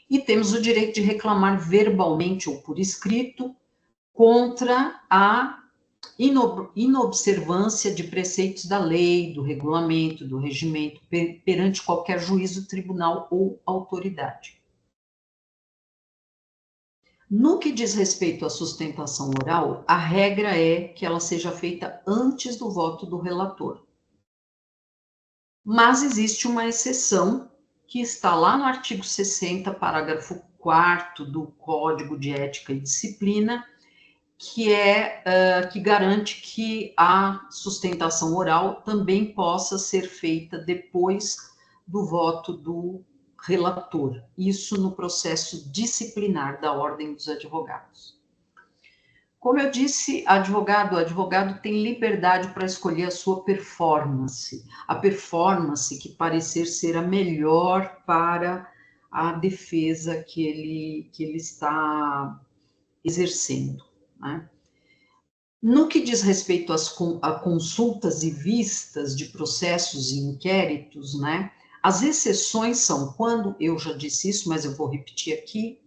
E temos o direito de reclamar verbalmente ou por escrito contra a inobservância de preceitos da lei, do regulamento, do regimento, perante qualquer juízo, tribunal ou autoridade. No que diz respeito à sustentação oral, a regra é que ela seja feita antes do voto do relator. Mas existe uma exceção que está lá no artigo 60, parágrafo 4º do Código de Ética e Disciplina, que garante que a sustentação oral também possa ser feita depois do voto do relator, isso no processo disciplinar da Ordem dos Advogados. Como eu disse, o advogado tem liberdade para escolher a sua performance, a performance que parecer ser a melhor para a defesa que ele está exercendo, né? No que diz respeito a consultas e vistas de processos e inquéritos, né? As exceções são quando, eu já disse isso, mas eu vou repetir aqui,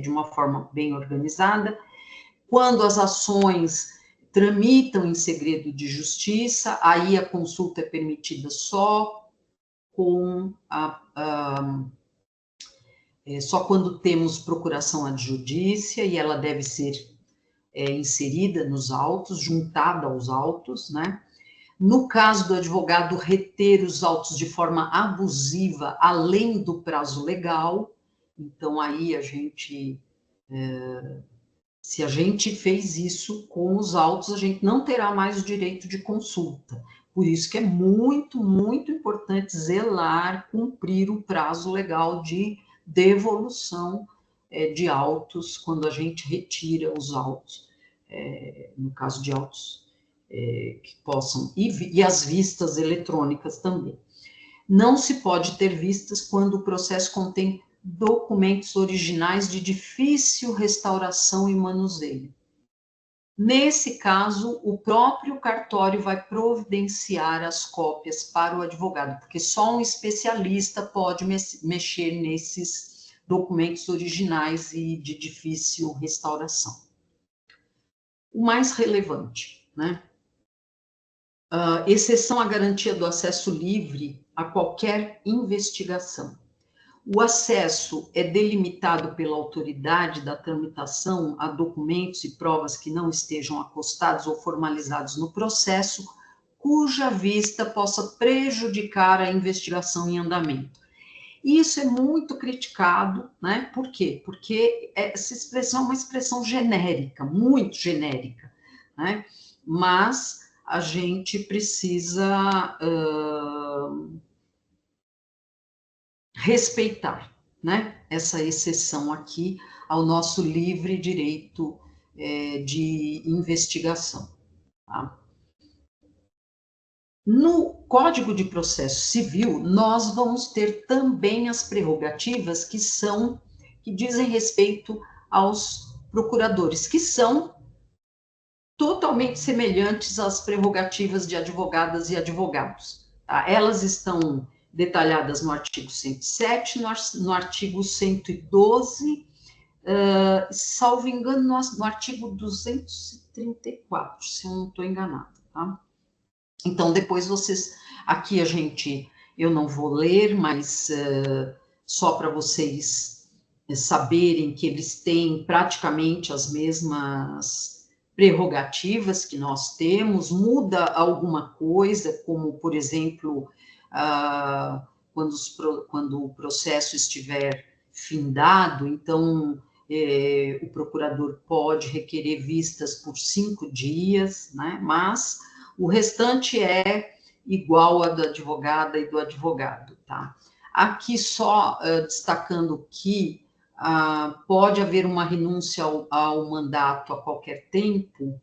de uma forma bem organizada, quando as ações tramitam em segredo de justiça, aí a consulta é permitida só só quando temos procuração adjudícia, e ela deve ser inserida nos autos, juntada aos autos, né? No caso do advogado reter os autos de forma abusiva, além do prazo legal, então aí se a gente fez isso com os autos, a gente não terá mais o direito de consulta. Por isso que é muito, muito importante zelar, cumprir o prazo legal de devolução de autos, quando a gente retira os autos, no caso de autos que possam, e as vistas eletrônicas também. Não se pode ter vistas quando o processo contém documentos originais de difícil restauração e manuseio. Nesse caso, o próprio cartório vai providenciar as cópias para o advogado, porque só um especialista pode mexer nesses documentos originais e de difícil restauração. O mais relevante, né? Exceção à garantia do acesso livre a qualquer investigação. O acesso é delimitado pela autoridade da tramitação a documentos e provas que não estejam acostados ou formalizados no processo, cuja vista possa prejudicar a investigação em andamento. Isso é muito criticado, né? Por quê? Porque essa expressão é uma expressão genérica, muito genérica, né? Mas a gente precisa respeitar, né, essa exceção aqui ao nosso livre direito de investigação. Tá? No Código de Processo Civil, nós vamos ter também as prerrogativas que dizem respeito aos procuradores, que são totalmente semelhantes às prerrogativas de advogadas e advogados. Tá? Elas estão detalhadas no artigo 107, no artigo 112, salvo engano, no artigo 234, se eu não estou enganada, tá? Então, depois vocês, aqui eu não vou ler, mas só para vocês saberem que eles têm praticamente as mesmas prerrogativas que nós temos, muda alguma coisa, como, por exemplo, quando o processo estiver findado, então o procurador pode requerer vistas por 5 dias, né? Mas o restante é igual a da advogada e do advogado, tá? Aqui só destacando que pode haver uma renúncia ao mandato a qualquer tempo,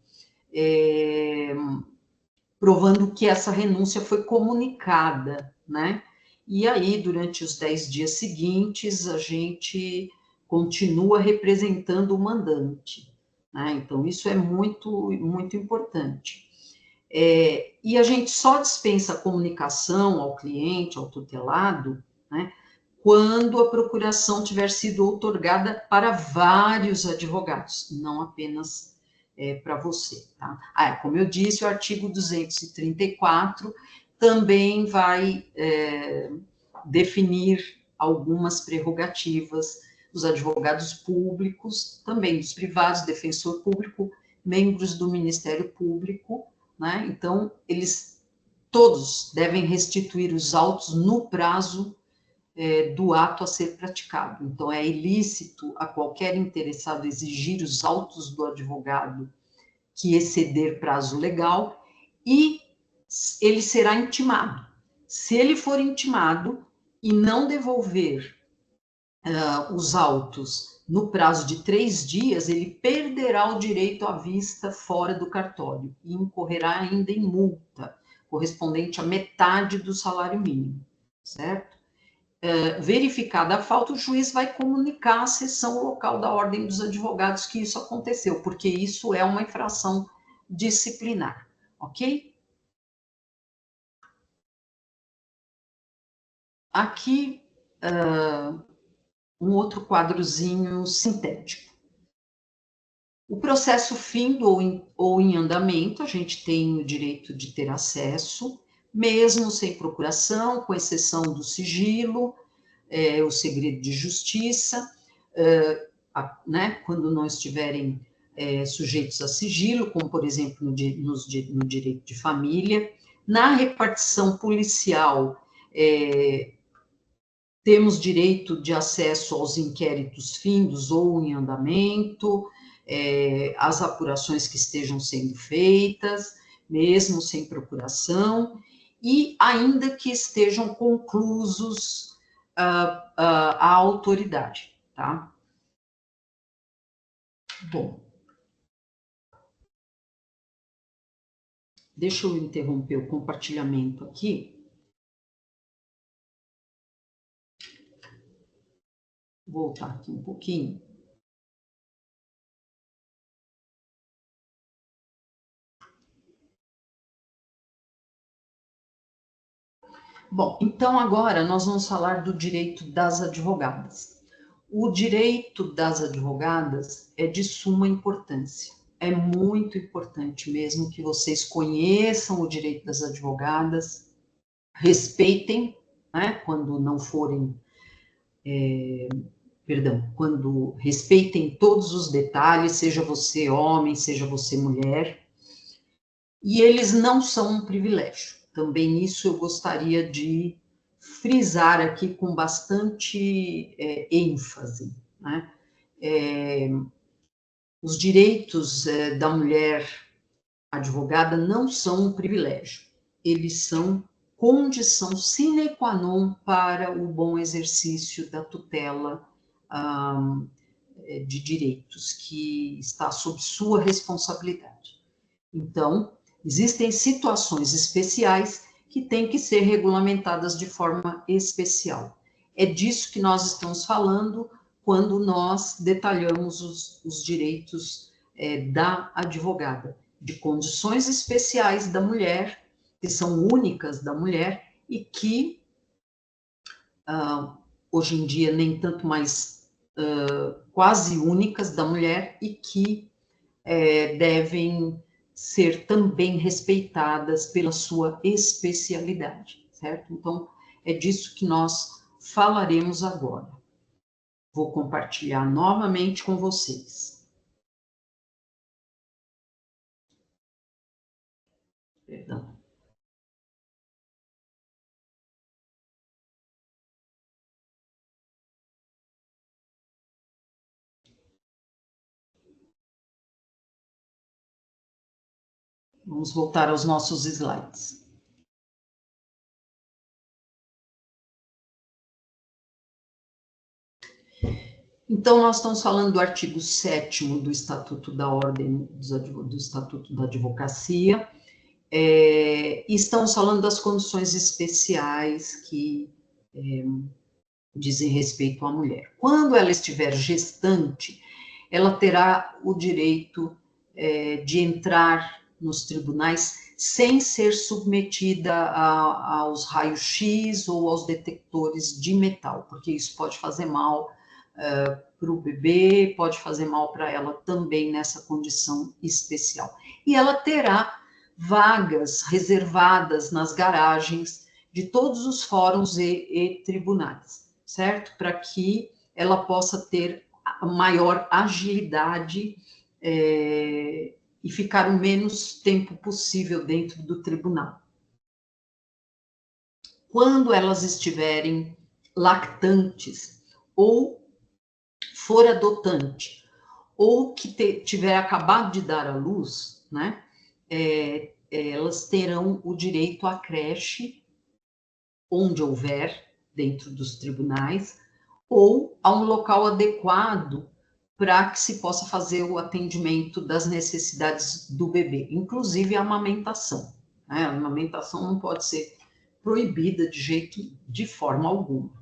provando que essa renúncia foi comunicada, né? E aí, durante os 10 dias seguintes, a gente continua representando o mandante, né? Então, isso é muito, muito importante. E a gente só dispensa a comunicação ao cliente, ao tutelado, né, quando a procuração tiver sido outorgada para vários advogados, não apenas para você. Tá? Como eu disse, o artigo 234 também vai definir algumas prerrogativas dos advogados públicos, também dos privados, defensor público, membros do Ministério Público, né? Então, eles todos devem restituir os autos no prazo do ato a ser praticado. Então, é ilícito a qualquer interessado exigir os autos do advogado que exceder prazo legal e ele será intimado. Se ele for intimado e não devolver os autos no prazo de 3 dias, ele perderá o direito à vista fora do cartório e incorrerá ainda em multa, correspondente à metade do salário mínimo, certo? Verificada a falta, o juiz vai comunicar à seção local da Ordem dos Advogados que isso aconteceu, porque isso é uma infração disciplinar, ok? Aqui, um outro quadrozinho sintético. O processo findo ou em andamento, a gente tem o direito de ter acesso, mesmo sem procuração, com exceção do sigilo, o segredo de justiça, né, quando não estiverem sujeitos a sigilo, como, por exemplo, no direito de família. Na repartição policial, temos direito de acesso aos inquéritos findos ou em andamento, as apurações que estejam sendo feitas, mesmo sem procuração, e ainda que estejam conclusos a autoridade, tá? Bom, deixa eu interromper o compartilhamento aqui. Voltar aqui um pouquinho. Bom, então agora nós vamos falar do direito das advogadas. O direito das advogadas é de suma importância. É muito importante mesmo que vocês conheçam o direito das advogadas, respeitem, né, quando não forem, quando respeitem todos os detalhes, seja você homem, seja você mulher, e eles não são um privilégio. Também isso eu gostaria de frisar aqui com bastante ênfase, né? Os direitos da mulher advogada não são um privilégio, eles são condição sine qua non para o bom exercício da tutela de direitos que está sob sua responsabilidade. Então, existem situações especiais que têm que ser regulamentadas de forma especial. É disso que nós estamos falando quando nós detalhamos os direitos da advogada, de condições especiais da mulher, que são únicas da mulher e que, hoje em dia, nem tanto mais quase únicas da mulher e que devem ser também respeitadas pela sua especialidade, certo? Então, é disso que nós falaremos agora. Vou compartilhar novamente com vocês. Perdão. Vamos voltar aos nossos slides. Então, nós estamos falando do artigo 7º do Estatuto da Ordem, do Estatuto da Advocacia, e estamos falando das condições especiais que dizem respeito à mulher. Quando ela estiver gestante, ela terá o direito de entrar nos tribunais sem ser submetida aos raios-x ou aos detectores de metal, porque isso pode fazer mal para o bebê, pode fazer mal para ela também nessa condição especial. E ela terá vagas reservadas nas garagens de todos os fóruns e tribunais, certo? Para que ela possa ter maior agilidade e ficar o menos tempo possível dentro do tribunal. Quando elas estiverem lactantes ou for adotante, ou que tiver acabado de dar à luz, né, elas terão o direito à creche, onde houver, dentro dos tribunais, ou a um local adequado para que se possa fazer o atendimento das necessidades do bebê, inclusive a amamentação. Né? A amamentação não pode ser proibida de forma alguma.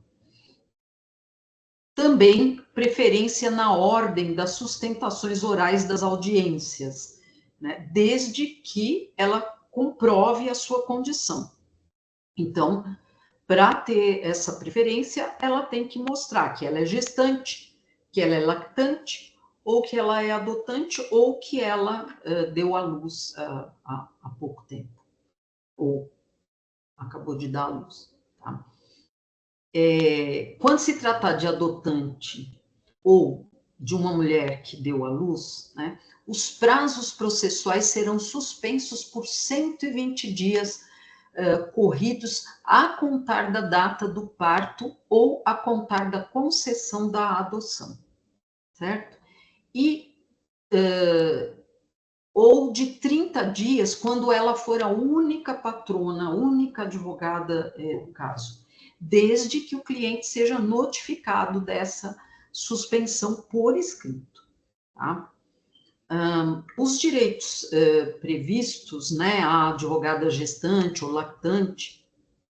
Também preferência na ordem das sustentações orais das audiências, né? Desde que ela comprove a sua condição. Então, para ter essa preferência, ela tem que mostrar que ela é gestante, que ela é lactante, ou que ela é adotante, ou que ela deu à luz há pouco tempo, ou acabou de dar à luz. Tá? Quando se tratar de adotante ou de uma mulher que deu à luz, né, os prazos processuais serão suspensos por 120 dias corridos a contar da data do parto ou a contar da concessão da adoção, certo? E ou de 30 dias quando ela for a única patrona, a única advogada do caso, desde que o cliente seja notificado dessa suspensão por escrito. Tá? Os direitos previstos, né, a advogada gestante ou lactante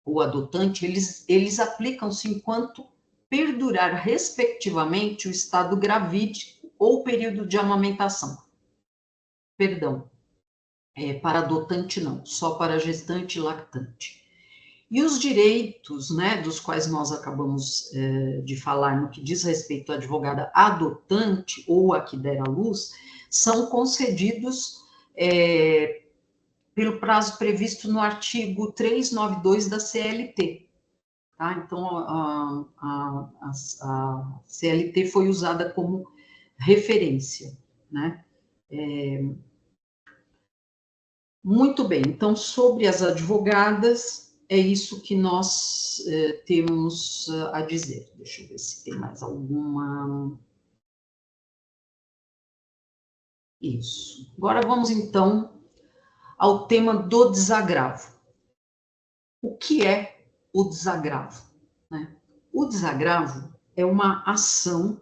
ou adotante, eles aplicam-se enquanto perdurar, respectivamente, o estado gravídico ou período de amamentação. Perdão, para adotante não, só para gestante e lactante. E os direitos, né, dos quais nós acabamos de falar no que diz respeito à advogada adotante ou a que der à luz, são concedidos pelo prazo previsto no artigo 392 da CLT. Tá? Então, a CLT foi usada como referência, né? Muito bem, então, sobre as advogadas, é isso que nós temos a dizer. Deixa eu ver se tem mais alguma. Isso. Agora vamos, então, ao tema do desagravo. O que é o desagravo? Né? O desagravo é uma ação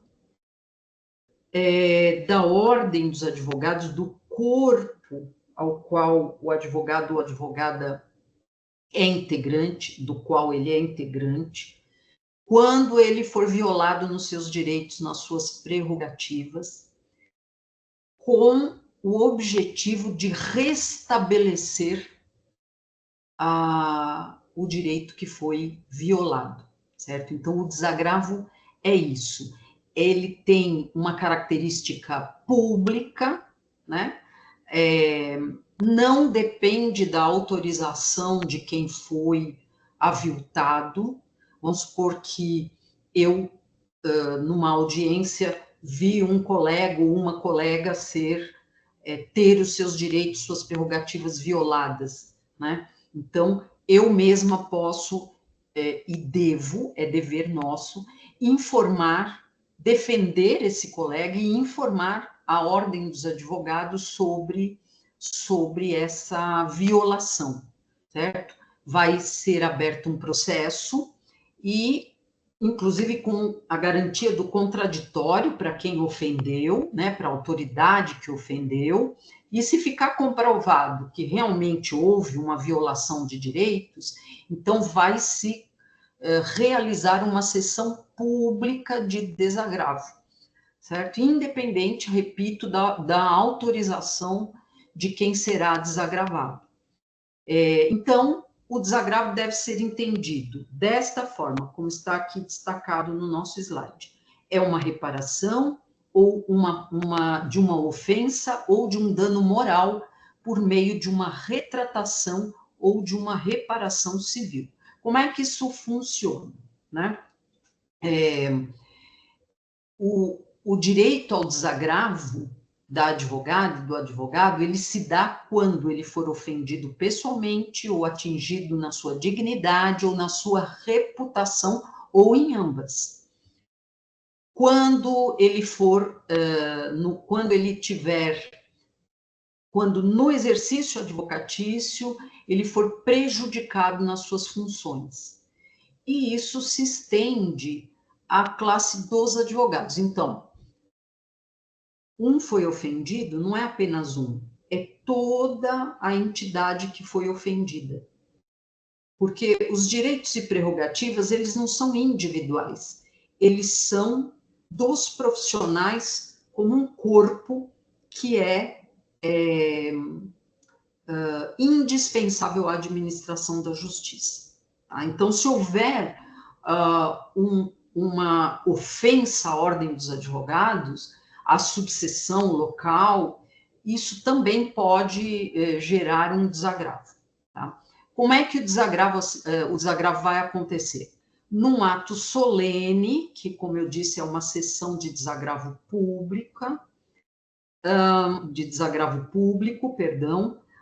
da ordem dos advogados, do corpo ao qual o advogado ou advogada é integrante, do qual ele é integrante, quando ele for violado nos seus direitos, nas suas prerrogativas, com o objetivo de restabelecer o direito que foi violado, certo? Então, o desagravo é isso. Ele tem uma característica pública, né? Não depende da autorização de quem foi aviltado. Vamos supor que eu, numa audiência, vi um colega ou uma colega ter os seus direitos, suas prerrogativas violadas. né? Então, eu mesma posso e devo, é dever nosso, informar, defender esse colega e informar a Ordem dos Advogados sobre essa violação, certo? Vai ser aberto um processo e, inclusive, com a garantia do contraditório para quem ofendeu, né, para a autoridade que ofendeu, e se ficar comprovado que realmente houve uma violação de direitos, então vai se realizar uma sessão pública de desagravo, certo? Independente, repito, da autorização de quem será desagravado. Então, o desagravo deve ser entendido desta forma, como está aqui destacado no nosso slide. É uma reparação ou de uma ofensa ou de um dano moral por meio de uma retratação ou de uma reparação civil. Como é que isso funciona, né? O direito ao desagravo da advogada, do advogado, ele se dá quando ele for ofendido pessoalmente ou atingido na sua dignidade ou na sua reputação ou em ambas. Quando ele for, quando no exercício advocatício ele for prejudicado nas suas funções. E isso se estende à classe dos advogados. Então, um foi ofendido, não é apenas um, é toda a entidade que foi ofendida. Porque os direitos e prerrogativas, eles não são individuais, eles são dos profissionais como um corpo que é indispensável à administração da justiça. Tá? Então, se houver uma ofensa à ordem dos advogados, à subseção local, isso também pode gerar um desagravo. Tá? Como é que o desagravo vai acontecer? Num ato solene, que, como eu disse, é uma sessão de desagravo público,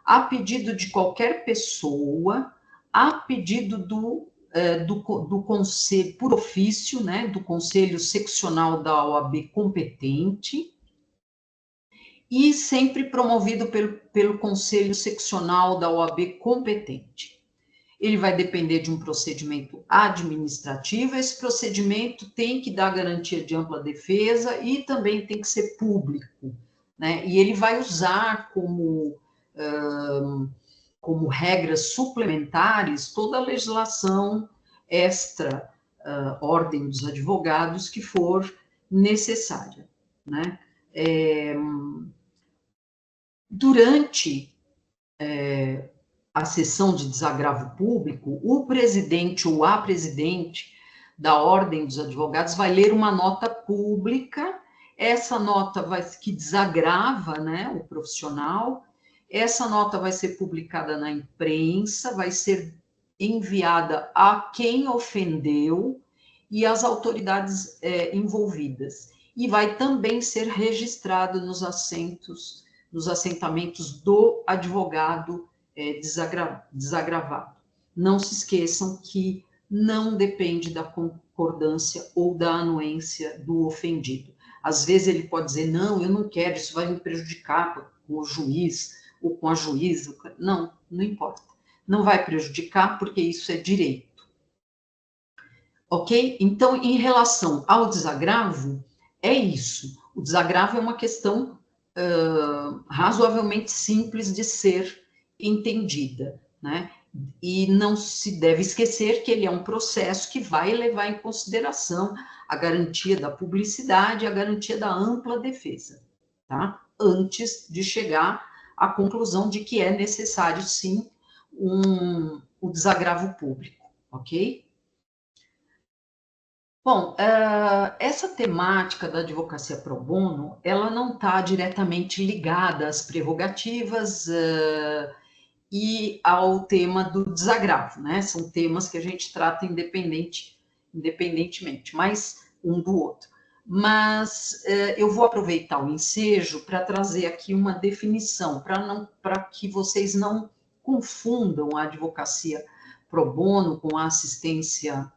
a pedido de qualquer pessoa, a pedido do conselho, por ofício, né, do conselho seccional da OAB competente, e sempre promovido pelo conselho seccional da OAB competente. Ele vai depender de um procedimento administrativo, esse procedimento tem que dar garantia de ampla defesa e também tem que ser público, né? E ele vai usar como regras suplementares toda a legislação extra ordem dos advogados que for necessária, né? Durante a sessão de desagravo público, o presidente ou a presidente da Ordem dos Advogados vai ler uma nota pública, essa nota que desagrava, né, o profissional, essa nota vai ser publicada na imprensa, vai ser enviada a quem ofendeu e às autoridades envolvidas. E vai também ser registrado nos assentamentos do advogado desagravado. Não se esqueçam que não depende da concordância ou da anuência do ofendido. Às vezes ele pode dizer, não, eu não quero, isso vai me prejudicar com o juiz ou com a juíza. Não, não importa. Não vai prejudicar porque isso é direito. Ok? Então, em relação ao desagravo, é isso. O desagravo é uma questão razoavelmente simples de ser entendida, né? E não se deve esquecer que ele é um processo que vai levar em consideração a garantia da publicidade, a garantia da ampla defesa, tá? Antes de chegar à conclusão de que é necessário, sim, o desagravo público, ok? Bom, essa temática da advocacia pro bono, ela não está diretamente ligada às prerrogativas e ao tema do desagravo, né? São temas que a gente trata independentemente, mas um do outro. Mas eu vou aproveitar o ensejo para trazer aqui uma definição, para que vocês não confundam a advocacia pro bono com a assistência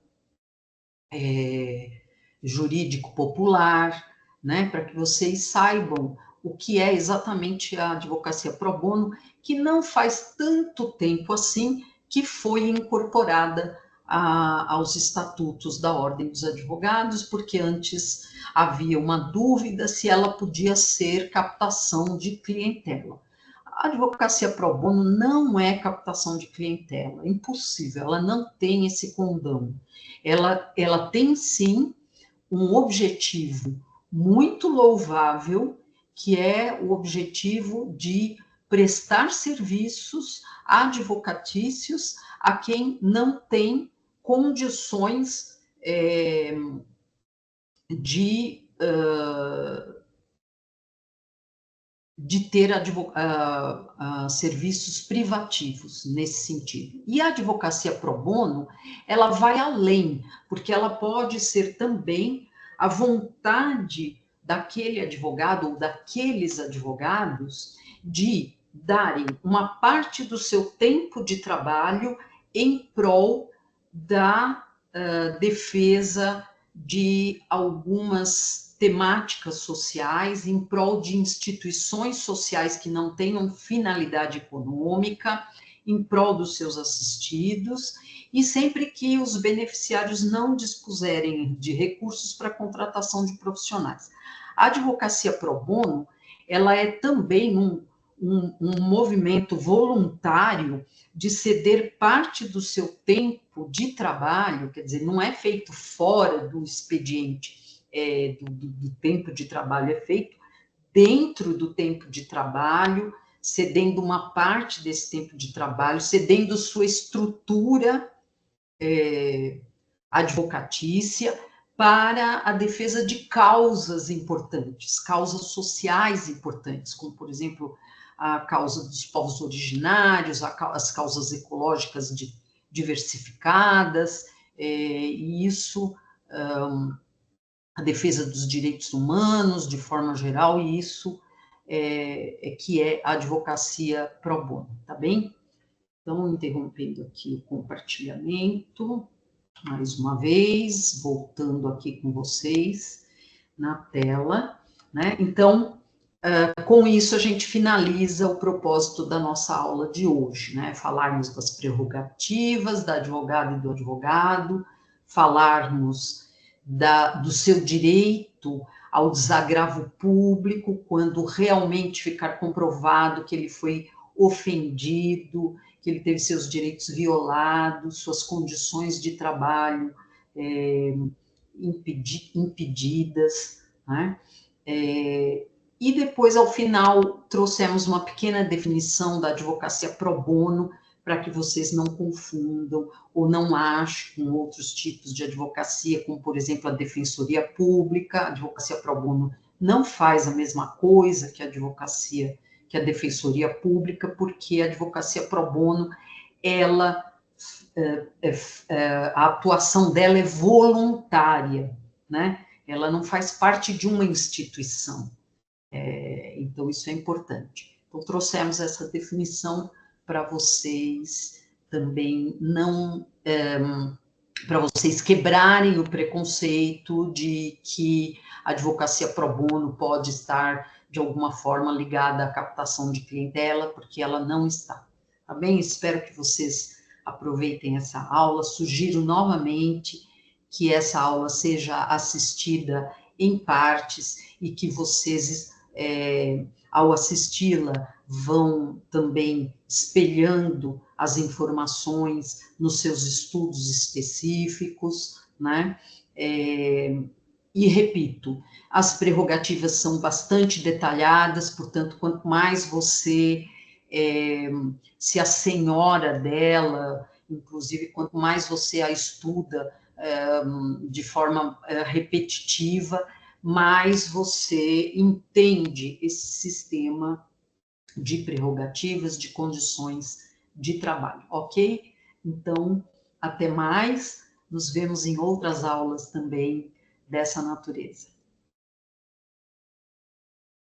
jurídico popular, né, para que vocês saibam o que é exatamente a advocacia pro bono, que não faz tanto tempo assim que foi incorporada aos estatutos da Ordem dos Advogados, porque antes havia uma dúvida se ela podia ser captação de clientela. A advocacia pro bono não é captação de clientela, é impossível, ela não tem esse condão. Ela tem, sim, um objetivo muito louvável, que é o objetivo de prestar serviços advocatícios a quem não tem condições de ter serviços privativos nesse sentido. E a advocacia pro bono, ela vai além, porque ela pode ser também a vontade daquele advogado ou daqueles advogados de darem uma parte do seu tempo de trabalho em prol da defesa de algumas temáticas sociais, em prol de instituições sociais que não tenham finalidade econômica, em prol dos seus assistidos, e sempre que os beneficiários não dispuserem de recursos para contratação de profissionais. A advocacia pro bono, ela é também um movimento voluntário de ceder parte do seu tempo de trabalho, quer dizer, não é feito fora do expediente, do tempo de trabalho, é feito dentro do tempo de trabalho, cedendo uma parte desse tempo de trabalho, cedendo sua estrutura advocatícia para a defesa de causas importantes, causas sociais importantes, como, por exemplo, a causa dos povos originários, as causas ecológicas diversificadas, e isso, a defesa dos direitos humanos, de forma geral, e isso que é a advocacia pro bono, tá bem? Então, interrompendo aqui o compartilhamento, mais uma vez, voltando aqui com vocês na tela, né? Então, com isso, a gente finaliza o propósito da nossa aula de hoje, né? Falarmos das prerrogativas da advogada e do advogado, falarmos do seu direito ao desagravo público, quando realmente ficar comprovado que ele foi ofendido, que ele teve seus direitos violados, suas condições de trabalho impedidas, né? E depois, ao final, trouxemos uma pequena definição da advocacia pro bono, para que vocês não confundam ou não achem com outros tipos de advocacia, como, por exemplo, a defensoria pública. A advocacia pro bono não faz a mesma coisa que a defensoria pública, porque a advocacia pro bono, a atuação dela é voluntária, né? Ela não faz parte de uma instituição. Então, isso é importante. Então, trouxemos essa definição para vocês também para vocês quebrarem o preconceito de que a advocacia pro bono pode estar, de alguma forma, ligada à captação de clientela, porque ela não está. Tá bem? Espero que vocês aproveitem essa aula. Sugiro novamente que essa aula seja assistida em partes e que vocês, ao assisti-la, vão também espelhando as informações nos seus estudos específicos, né? E repito, as prerrogativas são bastante detalhadas, portanto, quanto mais você se assenhora dela, inclusive, quanto mais você a estuda de forma repetitiva, mais você entende esse sistema de prerrogativas, de condições de trabalho, ok? Então, até mais, nos vemos em outras aulas também dessa natureza.